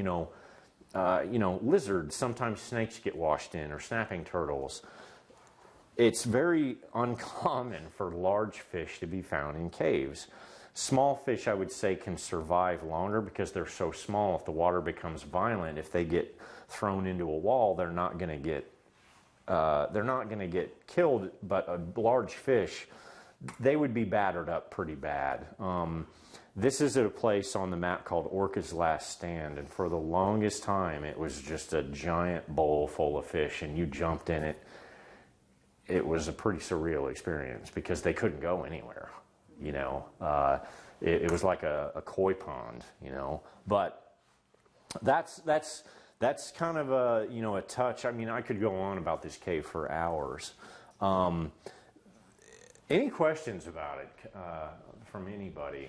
lizards. Sometimes snakes get washed in, or snapping turtles. It's very uncommon for large fish to be found in caves. Small fish, I would say, can survive longer because they're so small. If the water becomes violent, if they get thrown into a wall, they're not going to get killed, but a large fish, they would be battered up pretty bad. This is at a place on the map called Orca's Last Stand, and for the longest time it was just a giant bowl full of fish, and you jumped in it. It was a pretty surreal experience because they couldn't go anywhere, you know. It was like a koi pond, you know. But that's kind of a touch. I mean, I could go on about this cave for hours. Any questions about it from anybody?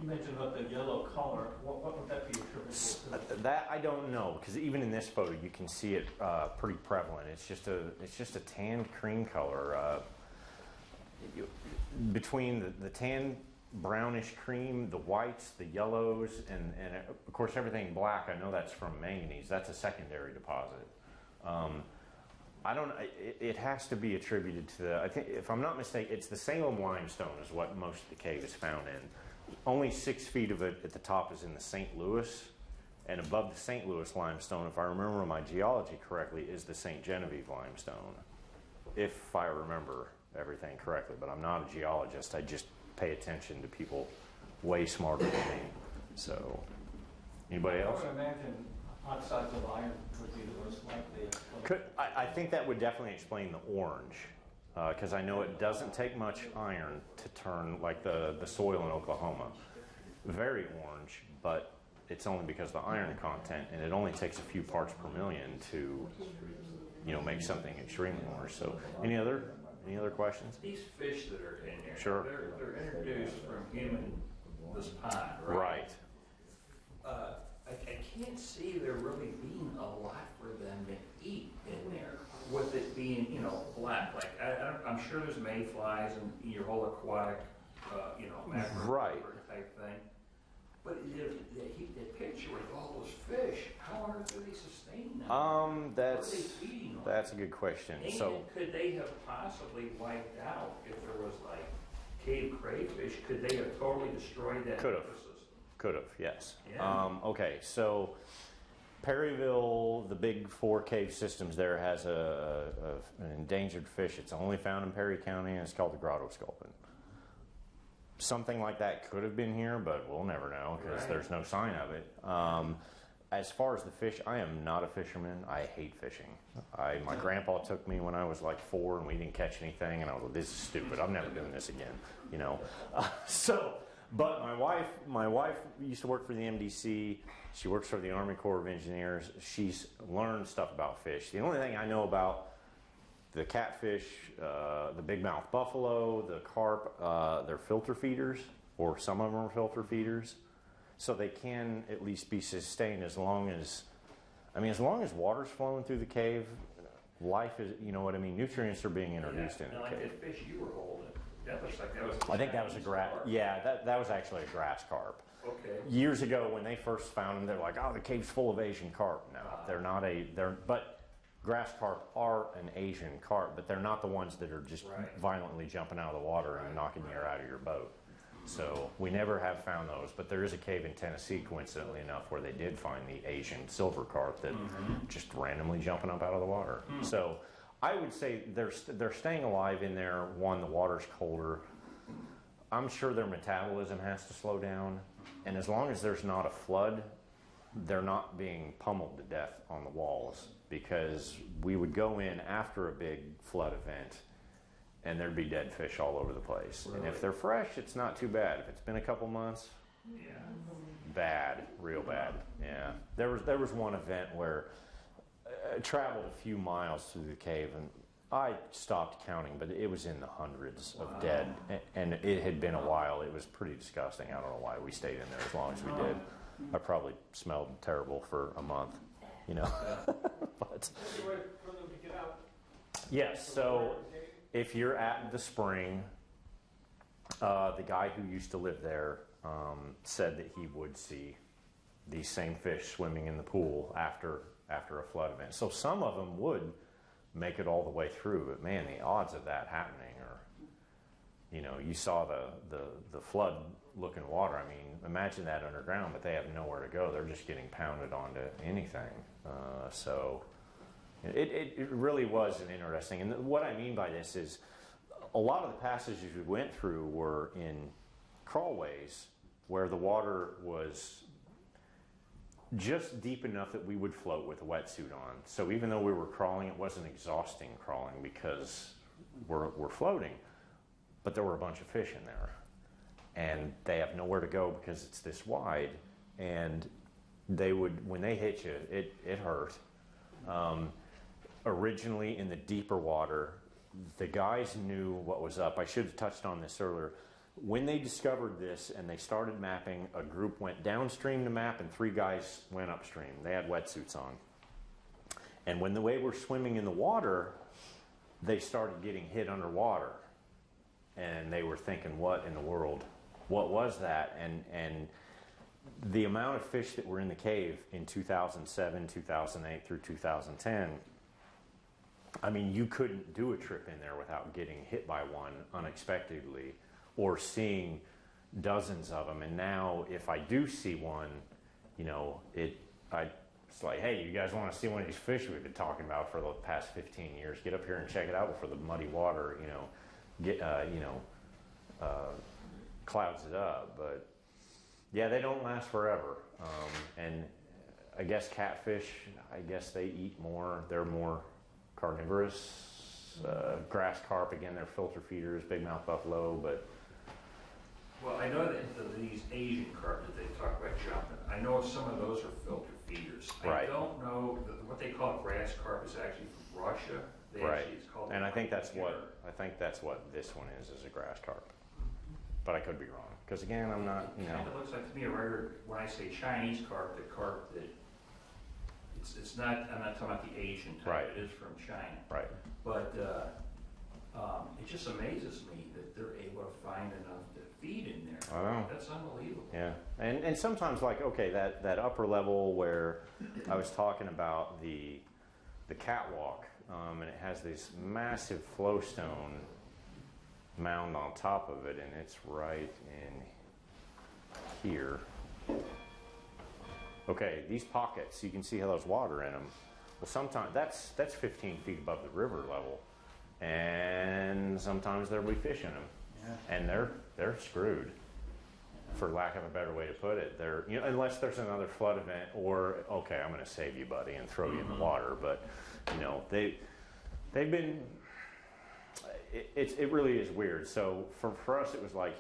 You mentioned about the yellow color. What would that be attributed to? That I don't know, because even in this photo you can see it pretty prevalent. It's just a tanned cream color between the tan brownish cream, the whites, the yellows, and of course everything black. I know that's from manganese. That's a secondary deposit. I don't. It has to be attributed to I think, if I'm not mistaken, it's the Salem limestone is what most of the cave is found in. Only 6 feet of it at the top is in the St. Louis, and above the St. Louis limestone, if I remember my geology correctly, is the St. Genevieve limestone. If I remember everything correctly, but I'm not a geologist. I just pay attention to people way smarter than me. So, anybody else? I would imagine oxides of iron would be the most like the... I think that would definitely explain the orange, because I know it doesn't take much iron to turn like the soil in Oklahoma. Very orange, but it's only because of the iron content, and it only takes a few parts per million to, make something extremely orange. So, any other questions? These fish that are in there, Sure. they're introduced from this pond, right? Right. I can't see there really being a lot for them to eat in there, with it being, black. Like, I'm sure there's mayflies and your whole aquatic, macro Right. type thing. But the picture with all those fish, how on earth do they sustain them? That's a good question. And So, could they have possibly wiped out if there was like cave crayfish? Could they have totally destroyed that Could have. ecosystem? could have, yes. Yeah. Okay, so Perryville, the big 4 cave systems there, has an endangered fish. It's only found in Perry County, and it's called the grotto sculpin. Something like that could have been here, but we'll never know because Right. there's no sign of it. As far as the fish, I am not a fisherman. I hate fishing. My grandpa took me when I was like 4, and we didn't catch anything, and I was like, "This is stupid. I'm never doing this again." But my wife used to work for the MDC. She works for the Army Corps of Engineers. She's learned stuff about fish. The only thing I know about the catfish, the big-mouth buffalo, the carp, they're filter feeders, or some of them are filter feeders. So they can at least be sustained as long as water's flowing through the cave, life is, nutrients are being introduced into the like cave. the fish you were holding, that looks like that was. I think that was a grass, that was actually a grass carp. Okay. Years ago when they first found them, they're like, oh, the cave's full of Asian carp. No, they're not but grass carp are an Asian carp, but they're not the ones that are just Right. violently jumping out of the water and knocking the air out of your boat. So we never have found those, but there is a cave in Tennessee, coincidentally enough, where they did find the Asian silver carp that just randomly jumping up out of the water. So I would say they're staying alive in there. One, the water's colder. I'm sure their metabolism has to slow down, and as long as there's not a flood, they're not being pummeled to death on the walls, because we would go in after a big flood event and there'd be dead fish all over the place. Really? And if they're fresh, it's not too bad. If it's been a couple months, Yeah. bad, real bad. Yeah. There was one event where I traveled a few miles through the cave, and I stopped counting, but it was in the hundreds of dead, and it had been a while. It was pretty disgusting. I don't know why we stayed in there as long as we did. I probably smelled terrible for a month, but yes. So if you're at the spring, the guy who used to live there said that he would see these same fish swimming in the pool after a flood event. So some of them would make it all the way through, but man, the odds of that happening are, you saw the flood looking water. I mean, imagine that underground, but they have nowhere to go. They're just getting pounded onto anything. So it really was an interesting. And what I mean by this is a lot of the passages we went through were in crawlways where the water was just deep enough that we would float with a wetsuit on. So even though we were crawling, it wasn't exhausting crawling because we're floating. But there were a bunch of fish in there. And they have nowhere to go because it's this wide. And when they hit you, it hurt. Originally in the deeper water, the guys knew what was up. I should have touched on this earlier. When they discovered this and they started mapping, a group went downstream to map and 3 guys went upstream. They had wetsuits on. And when they were swimming in the water, they started getting hit underwater. And they were thinking, what in the world? What was that? And the amount of fish that were in the cave in 2007, 2008 through 2010, I mean, you couldn't do a trip in there without getting hit by one unexpectedly or seeing dozens of them. And now if I do see one, it's like, hey, you guys want to see one of these fish we've been talking about for the past 15 years? Get up here and check it out before the muddy water, clouds it up. But yeah, they don't last forever. And I guess catfish, I guess they eat more. They're more carnivorous. Grass carp, again, they're filter feeders, bigmouth buffalo, but Well, I know that these Asian carp that they talk about jumping, I know some of those are filter feeders. I Right. don't know, what they call grass carp is actually from Russia. They right. actually, it's called. And I think that's what this one is a grass carp. But I could be wrong, because again, I'm not, It kind of looks like to me a regular, when I say Chinese carp, the carp that, it's not, I'm not talking about the Asian type, Right. it is from China. Right. But it just amazes me that they're able to find enough to feed in there. I know. That's unbelievable. Yeah, and sometimes like, okay, that upper level where I was talking about the catwalk, and it has this massive flowstone mound on top of it, and it's right in here. Okay, these pockets, you can see how there's water in them. Well, sometimes that's 15 feet above the river level, and sometimes there'll be fish in them, and they're screwed, for lack of a better way to put it. They're, unless there's another flood event, or okay, I'm going to save you, buddy, and throw you in the water. But they've been. It really is weird. So for us, it was like,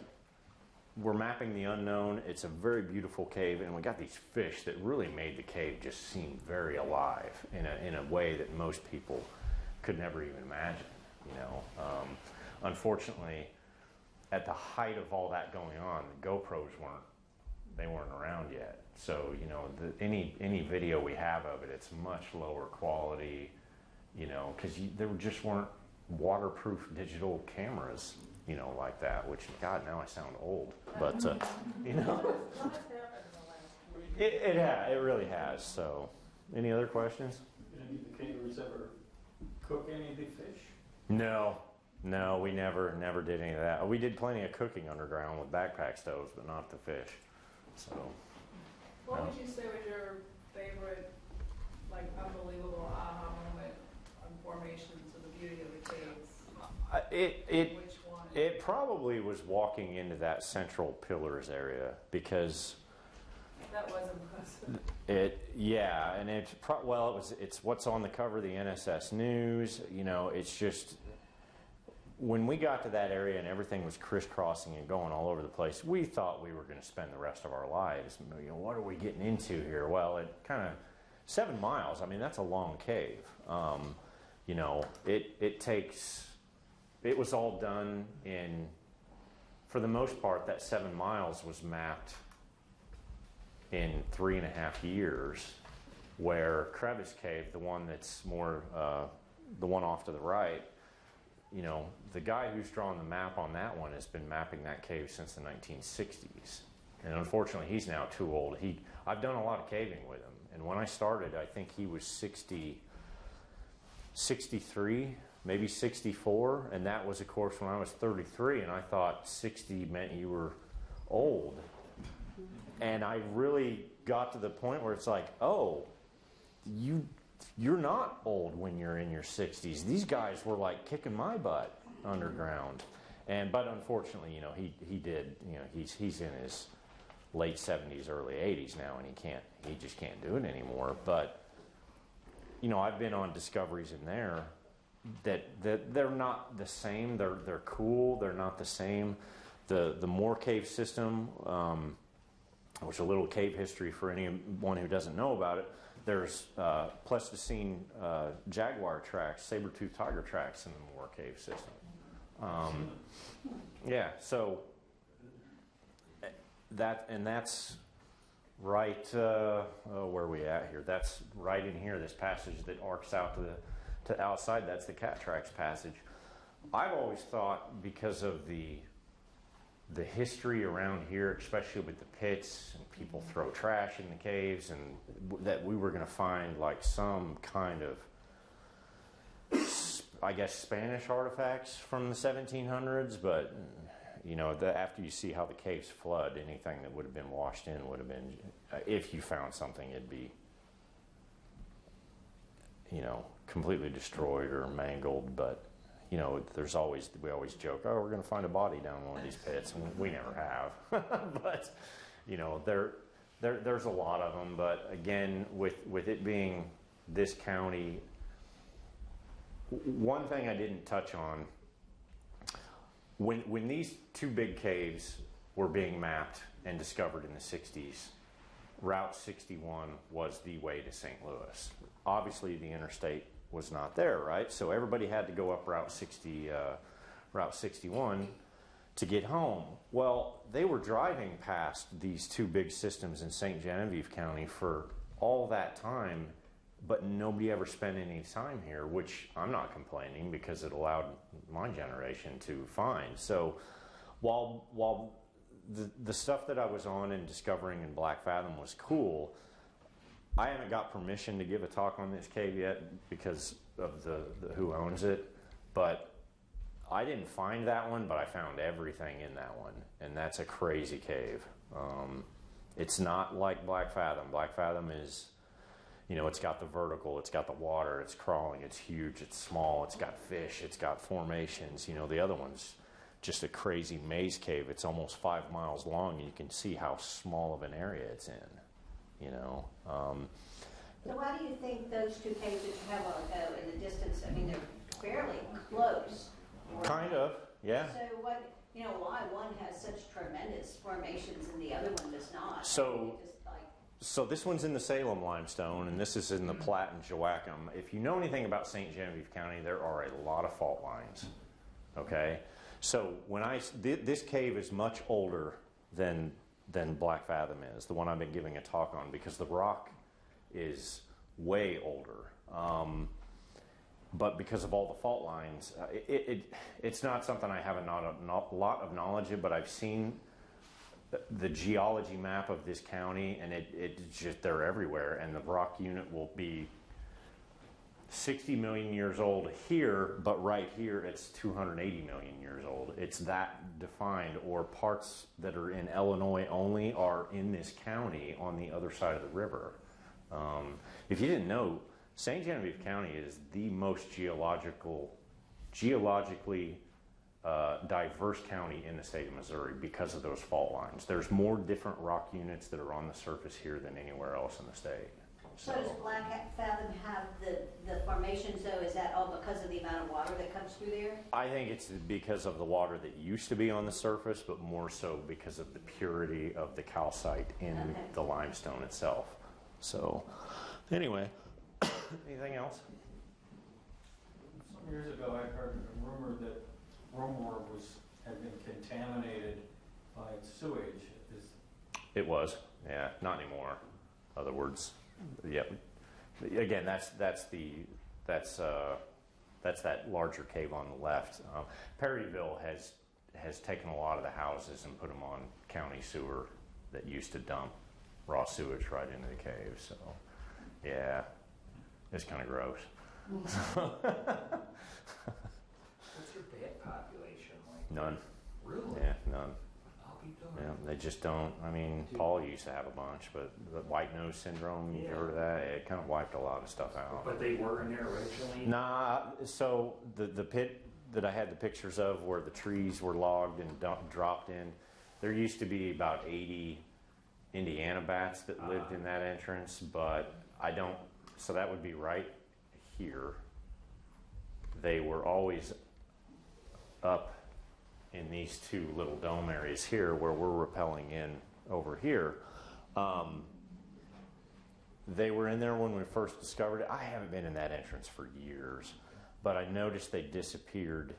we're mapping the unknown. It's a very beautiful cave, and we got these fish that really made the cave just seem very alive in a way that most people could never even imagine. Unfortunately, at the height of all that going on, the GoPros weren't around yet. So any video we have of it, it's much lower quality. Because there just weren't waterproof digital cameras. Like that, which, God, now I sound old, but, it really has. So, any other questions? Did any of the caterers ever cook any of the fish? No, we never did any of that. We did plenty of cooking underground with backpack stoves, but not the fish. So, What would you say was your favorite, like, unbelievable aha moment on formations of the beauty of the caves? Which one? It probably was walking into that central pillars area, because That was impressive. it's what's on the cover of the NSS News. It's just, when we got to that area and everything was crisscrossing and going all over the place, we thought we were going to spend the rest of our lives. What are we getting into here? Well, it kind of 7 miles. I mean, that's a long cave. It takes. It was all done for the most part, that 7 miles was mapped in 3.5 years, where Crevice Cave, the one that's more, the one off to the right, the guy who's drawn the map on that one has been mapping that cave since the 1960s. And unfortunately, he's now too old. I've done a lot of caving with him. And when I started, I think he was 63, maybe 64, and that was, of course, when I was 33, and I thought 60 meant you were old. And I really got to the point where it's like, oh, you're not old when you're in your 60s. These guys were like kicking my butt underground. But unfortunately, he did, he's in his late 70s, early 80s now, and he just can't do it anymore. But, I've been on discoveries in there that they're not the same. They're cool. They're not the same. The Moore Cave system, which is a little cave history for anyone who doesn't know about it. There's Pleistocene jaguar tracks, saber-toothed tiger tracks in the Moore Cave system. Yeah, so that's right. Where are we at here? That's right in here. This passage that arcs out to outside. That's the Cat Tracks passage. I've always thought, because of the history around here, especially with the pits and people throw trash in the caves, and that we were going to find like some kind of, I guess, Spanish artifacts from the 1700s. But after you see how the caves flood, anything that would have been washed in would have been, if you found something, it'd be completely destroyed or mangled. But we always joke, oh, we're going to find a body down one of these pits, and we never have. But There's a lot of them, but again, with it being this county, one thing I didn't touch on, when these two big caves were being mapped and discovered in the 60s, Route 61 was the way to St. Louis. Obviously, the interstate was not there, right? So everybody had to go up Route 61 to get home. Well, they were driving past these two big systems in St. Genevieve County for all that time, but nobody ever spent any time here, which I'm not complaining because it allowed my generation to find. So while the stuff that I was on and discovering in Black Fathom was cool, I haven't got permission to give a talk on this cave yet because of the who owns it, but I didn't find that one, but I found everything in that one, and that's a crazy cave. It's not like Black Fathom. Black Fathom is, you know, it's got the vertical, it's got the water, it's crawling, it's huge, it's small, it's got fish, it's got formations. You know, the other one's just a crazy maze cave. It's almost 5 miles long, and you can see how small of an area it's in, you know. So why do you think those two caves that you have in the distance, I mean, they're fairly close? Kind of, yeah. So what, you know, why one has such tremendous formations and the other one does not? So- I mean, it just like, So this one's in the Salem limestone, and this is in the Platte and Joachim. If you know anything about St. Genevieve County, there are a lot of fault lines, okay? So when this cave is much older than Black Fathom is, the one I've been giving a talk on, because the rock is way older. But because of all the fault lines, it's not something I have a lot of knowledge of, but I've seen the geology map of this county, and it's just, they're everywhere, and the rock unit will be 60 million years old here, but right here it's 280 million years old. It's that defined, or parts that are in Illinois only are in this county on the other side of the river. If you didn't know, St. Genevieve County is the most geologically diverse county in the state of Missouri because of those fault lines. There's more different rock units that are on the surface here than anywhere else in the state. so does Black Fathom have the formations though? Is that all because of the amount of water that comes through there? I think it's because of the water that used to be on the surface, but more so because of the purity of the calcite in Okay. the limestone itself. So, anyway, anything else? Some years ago, I heard a rumor that Rumor had been contaminated by its sewage. It was, yeah, not anymore. Other words, yep. Again, that's that larger cave on the left. Perryville has taken a lot of the houses and put them on county sewer that used to dump raw sewage right into the cave. So, yeah, it's kind of gross. What's your bat population like? None. Really? Yeah, none. I'll be darned. Yeah, they just don't. I mean, Paul used to have a bunch, but the white nose syndrome, you've heard of that? It kind of wiped a lot of stuff out. But they were in there originally? Nah, so the pit that I had the pictures of where the trees were logged and dropped in, there used to be about 80 Indiana bats that lived in that entrance, but I don't, so that would be right here. They were always up in these two little dome areas here where we're rappelling in over here. They were in there when we first discovered it. I haven't been in that entrance for years, but I noticed they disappeared.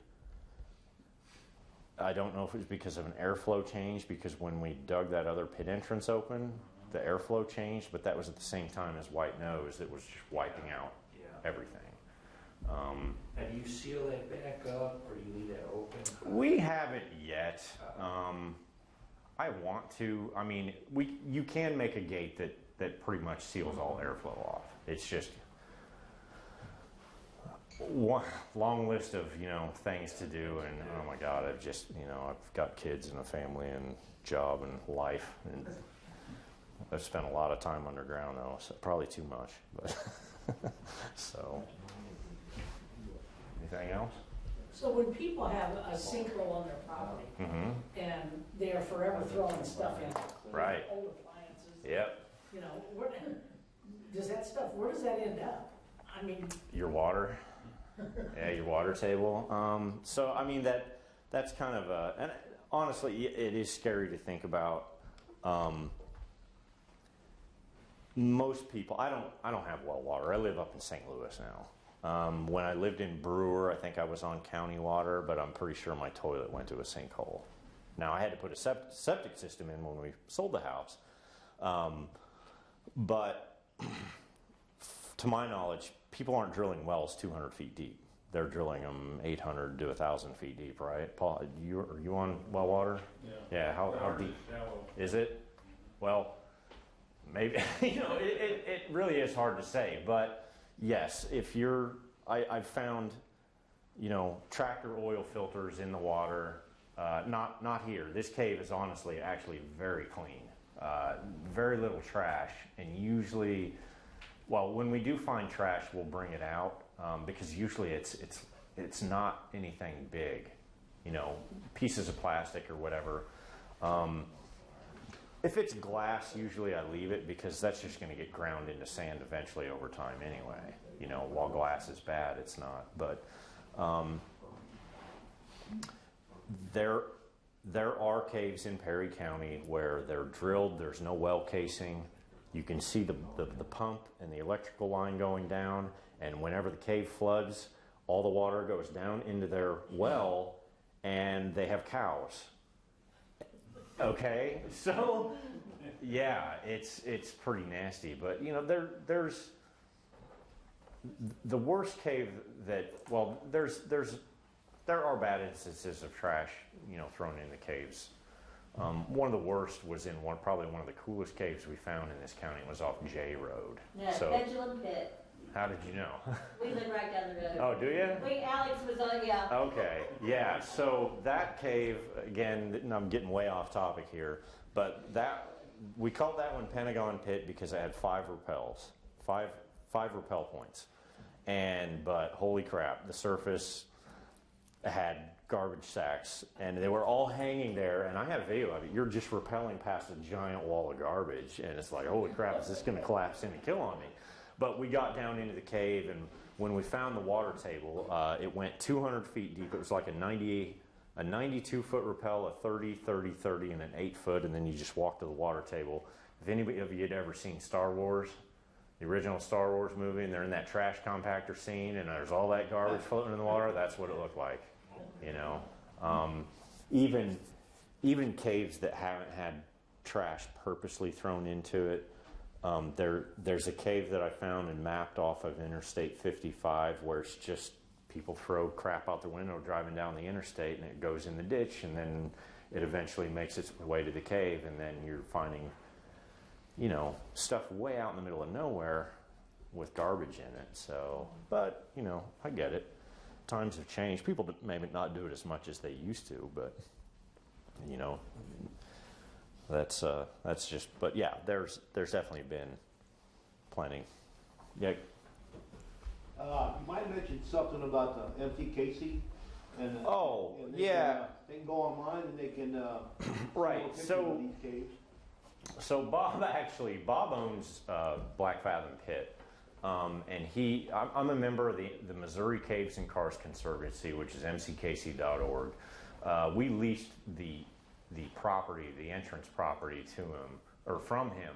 I don't know if it was because of an airflow change, because when we dug that other pit entrance open, the airflow changed, but that was at the same time as white nose that was just wiping out everything. Have you sealed that back up, or do you leave that open? We haven't yet. I want to. I mean, you can make a gate that pretty much seals all airflow off. It's just one long list of things to do, and oh my God, I've got kids and a family and job and life, and I've spent a lot of time underground though, so probably too much. But so, anything else? So when people have a sinkhole on their property Mm-hmm. and they're forever throwing stuff in, including Right. old appliances Yep. You know, where, does that stuff, where does that end up? I mean, Your water. Yeah, your water table. So I mean that's kind of a, and honestly, it is scary to think about. Most people, I don't have well water. I live up in St. Louis now. When I lived in Brewer, I think I was on county water, but I'm pretty sure my toilet went to a sinkhole. Now I had to put a septic system in when we sold the house, but to my knowledge, people aren't drilling wells 200 feet deep. They're drilling them 800 to 1,000 feet deep, right? Paul, are you on well water? Yeah. Yeah. How deep Shallow. is it? Well, maybe it really is hard to say. But yes, if you're, I've found tractor oil filters in the water. Not here. This cave is honestly actually very clean. Very little trash, and usually. Well, when we do find trash, we'll bring it out because usually it's not anything big, pieces of plastic or whatever. If it's glass, usually I leave it because that's just going to get ground into sand eventually over time anyway. While glass is bad, it's not. But there are caves in Perry County where they're drilled. There's no well casing. You can see the pump and the electrical line going down, and whenever the cave floods, all the water goes down into their well, and they have cows. Okay, so yeah, it's pretty nasty. But there's the worst cave that there are bad instances of trash thrown in the caves. One of the worst was in probably one of the coolest caves we found in this county. It was off J Road. Yeah, So, Pendulum Pit. how did you know? We live right down the road. Oh, do you? Alex was on, yeah. Okay, yeah. So that cave, again, I'm getting way off topic here, but we called that one Pentagon Pit because it had 5 rappels, five rappel points, but holy crap, the surface had garbage sacks, and they were all hanging there, and I have video of it. You're just rappelling past a giant wall of garbage, and it's like, holy crap, is this going to collapse in and kill on me? But we got down into the cave, and when we found the water table, it went 200 feet deep. It was like a 92-foot rappel, a 30, 30, 30, and an 8-foot, and then you just walk to the water table. If anybody of you had ever seen Star Wars, the original Star Wars movie, and they're in that trash compactor scene, and there's all that garbage floating in the water, that's what it looked like. Even caves that haven't had trash purposely thrown into it. There's a cave that I found and mapped off of Interstate 55 where it's just people throw crap out the window driving down the interstate, and it goes in the ditch, and then it eventually makes its way to the cave, and then you're finding stuff way out in the middle of nowhere with garbage in it. So, but I get it. Times have changed. People maybe not do it as much as they used to, but that's just. But yeah, there's definitely been plenty. Yeah. You might have mentioned something about the MTKC. And yeah. They can go online and they can right. So these caves. So Bob owns Black Fathom Pit. And I'm a member of the Missouri Caves and Karst Conservancy, which is mckc.org. We leased the property, the entrance property to him, or from him,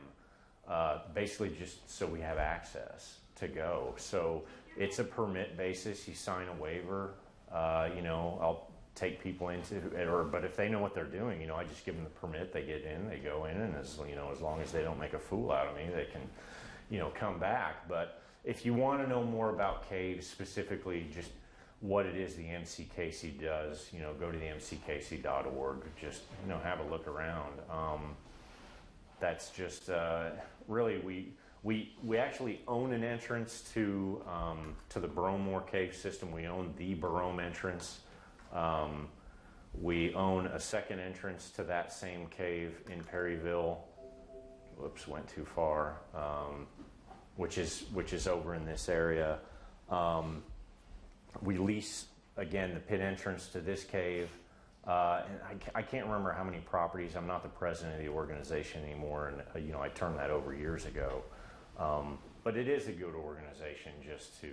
basically just so we have access to go. So it's a permit basis. You sign a waiver. I'll take people into it, but if they know what they're doing, I just give them the permit. They get in, they go in, and as long as they don't make a fool out of me, they can. Come back. But if you want to know more about caves, specifically just what it is the MCKC does, go to the mckc.org. Just, have a look around. That's just really we actually own an entrance to the Baromore cave system. We own the Barome entrance. We own a second entrance to that same cave in Perryville. Whoops, went too far. Which is over in this area. We lease again the pit entrance to this cave. And I can't remember how many properties. I'm not the president of the organization anymore, and I turned that over years ago. But it is a good organization just to,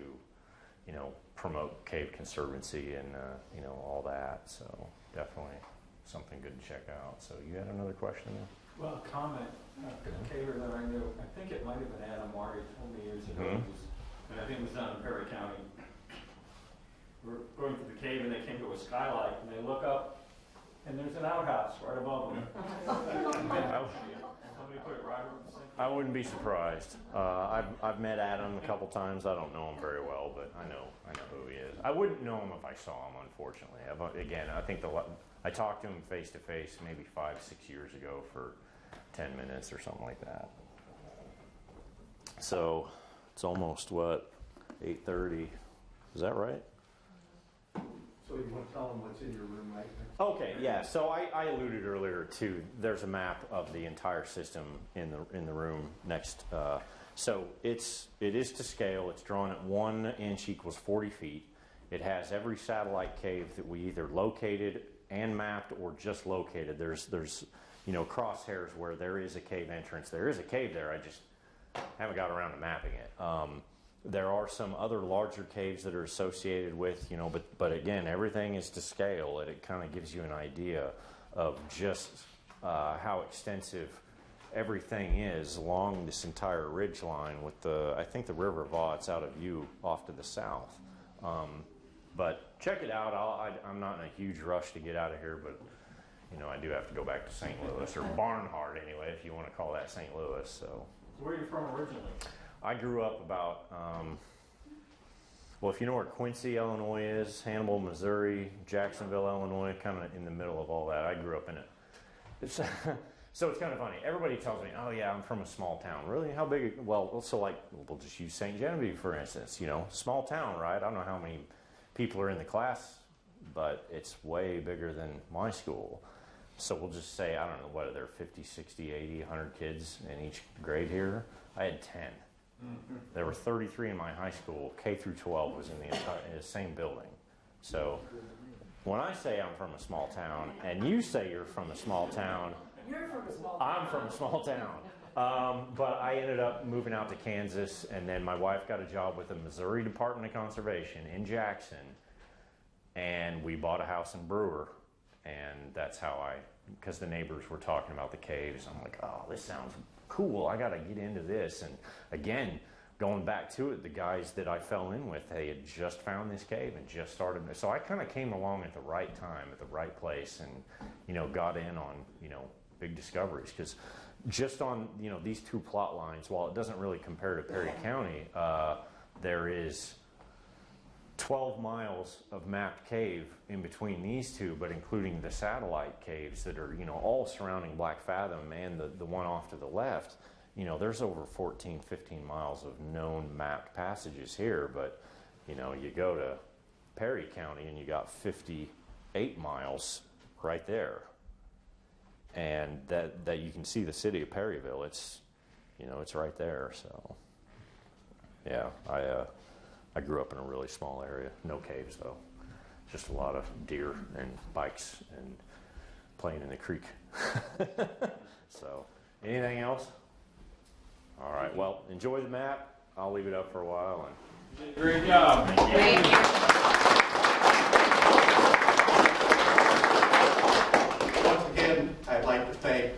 promote cave conservancy and all that. So definitely something good to check out. So you had another question there? Well, a comment, a caver that I knew, I think it might have been Adam Marty, told me years ago, and I think it was down in Perry County. We're going through the cave and they came to a skylight and they look up and there's an outhouse right above them. Somebody put it right over the sink. I wouldn't be surprised. I've met Adam a couple times. I don't know him very well, but I know who he is. I wouldn't know him if I saw him, unfortunately. I think I talked to him face to face maybe 5-6 years ago for 10 minutes or something like that. So it's almost 8:30. Is that right? So you want to tell them what's in your room right next? Okay, yeah. So I alluded earlier to there's a map of the entire system in the room next. So it is to scale. It's drawn at 1 inch equals 40 feet. It has every satellite cave that we either located and mapped or just located. There's crosshairs where there is a cave entrance. There is a cave there. I just haven't got around to mapping it. There are some other larger caves that are associated with, but again, everything is to scale. It kind of gives you an idea of just how extensive everything is along this entire ridge line with I think the River Vaught's out of view off to the south. But check it out. I'm not in a huge rush to get out of here, but I do have to go back to St. Louis, or Barnhart anyway, if you want to call that St. Louis. So where are you from originally? I grew up about, if you know where Quincy, Illinois is, Hannibal, Missouri, Jacksonville, Illinois, kind of in the middle of all that. I grew up in it. So it's kind of funny. Everybody tells me, oh yeah, I'm from a small town. Really? How big? Well, so we'll just use St. Genevieve, for instance. Small town, right? I don't know how many people are in the class, but it's way bigger than my school. So we'll just say, I don't know, what are there, 50, 60, 80, 100 kids in each grade here? I had 10. There were 33 in my high school. K through 12 was in the same building. So when I say I'm from a small town, and you say you're from a small town, You're from a small town. I'm from a small town. But I ended up moving out to Kansas, and then my wife got a job with the Missouri Department of Conservation in Jackson, and we bought a house in Brewer, and that's how because the neighbors were talking about the caves, I'm like, oh, this sounds cool. I got to get into this. And again, going back to it, the guys that I fell in with, they had just found this cave and just started. So I kind of came along at the right time, at the right place, and got in on big discoveries. Because just on these two plot lines, while it doesn't really compare to Perry County, there is 12 miles of mapped cave in between these two, but including the satellite caves that are, all surrounding Black Fathom and the one off to the left, there's over 14, 15 miles of known mapped passages here, but, you go to Perry County and you got 58 miles right there. And that you can see the city of Perryville. It's, it's right there. So, yeah, I grew up in a really small area. No caves, though. Just a lot of deer and bikes and playing in the creek. So, anything else? All right, well, enjoy the map. I'll leave it up for a while. Great job. Thank you. Once again, I'd like to thank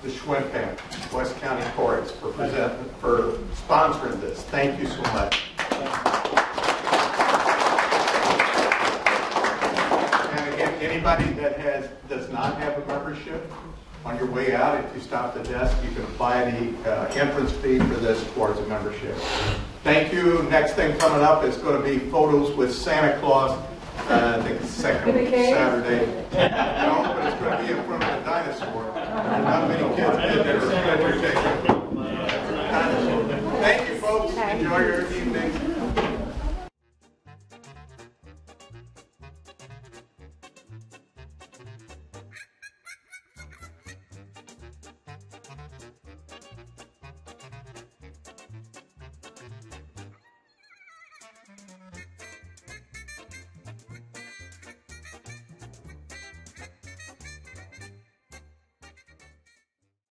the Schwimpan, West County Courts, for sponsoring this. Thank you so much. And again, anybody that does not have a membership, on your way out, if you stop the desk, you can apply the entrance fee for this towards a membership. Thank you. Next thing coming up is going to be photos with Santa Claus. I think it's second Saturday. No, but it's going to be in front of the dinosaur. Not many kids did their picture. Thank you, folks. Enjoy your evening.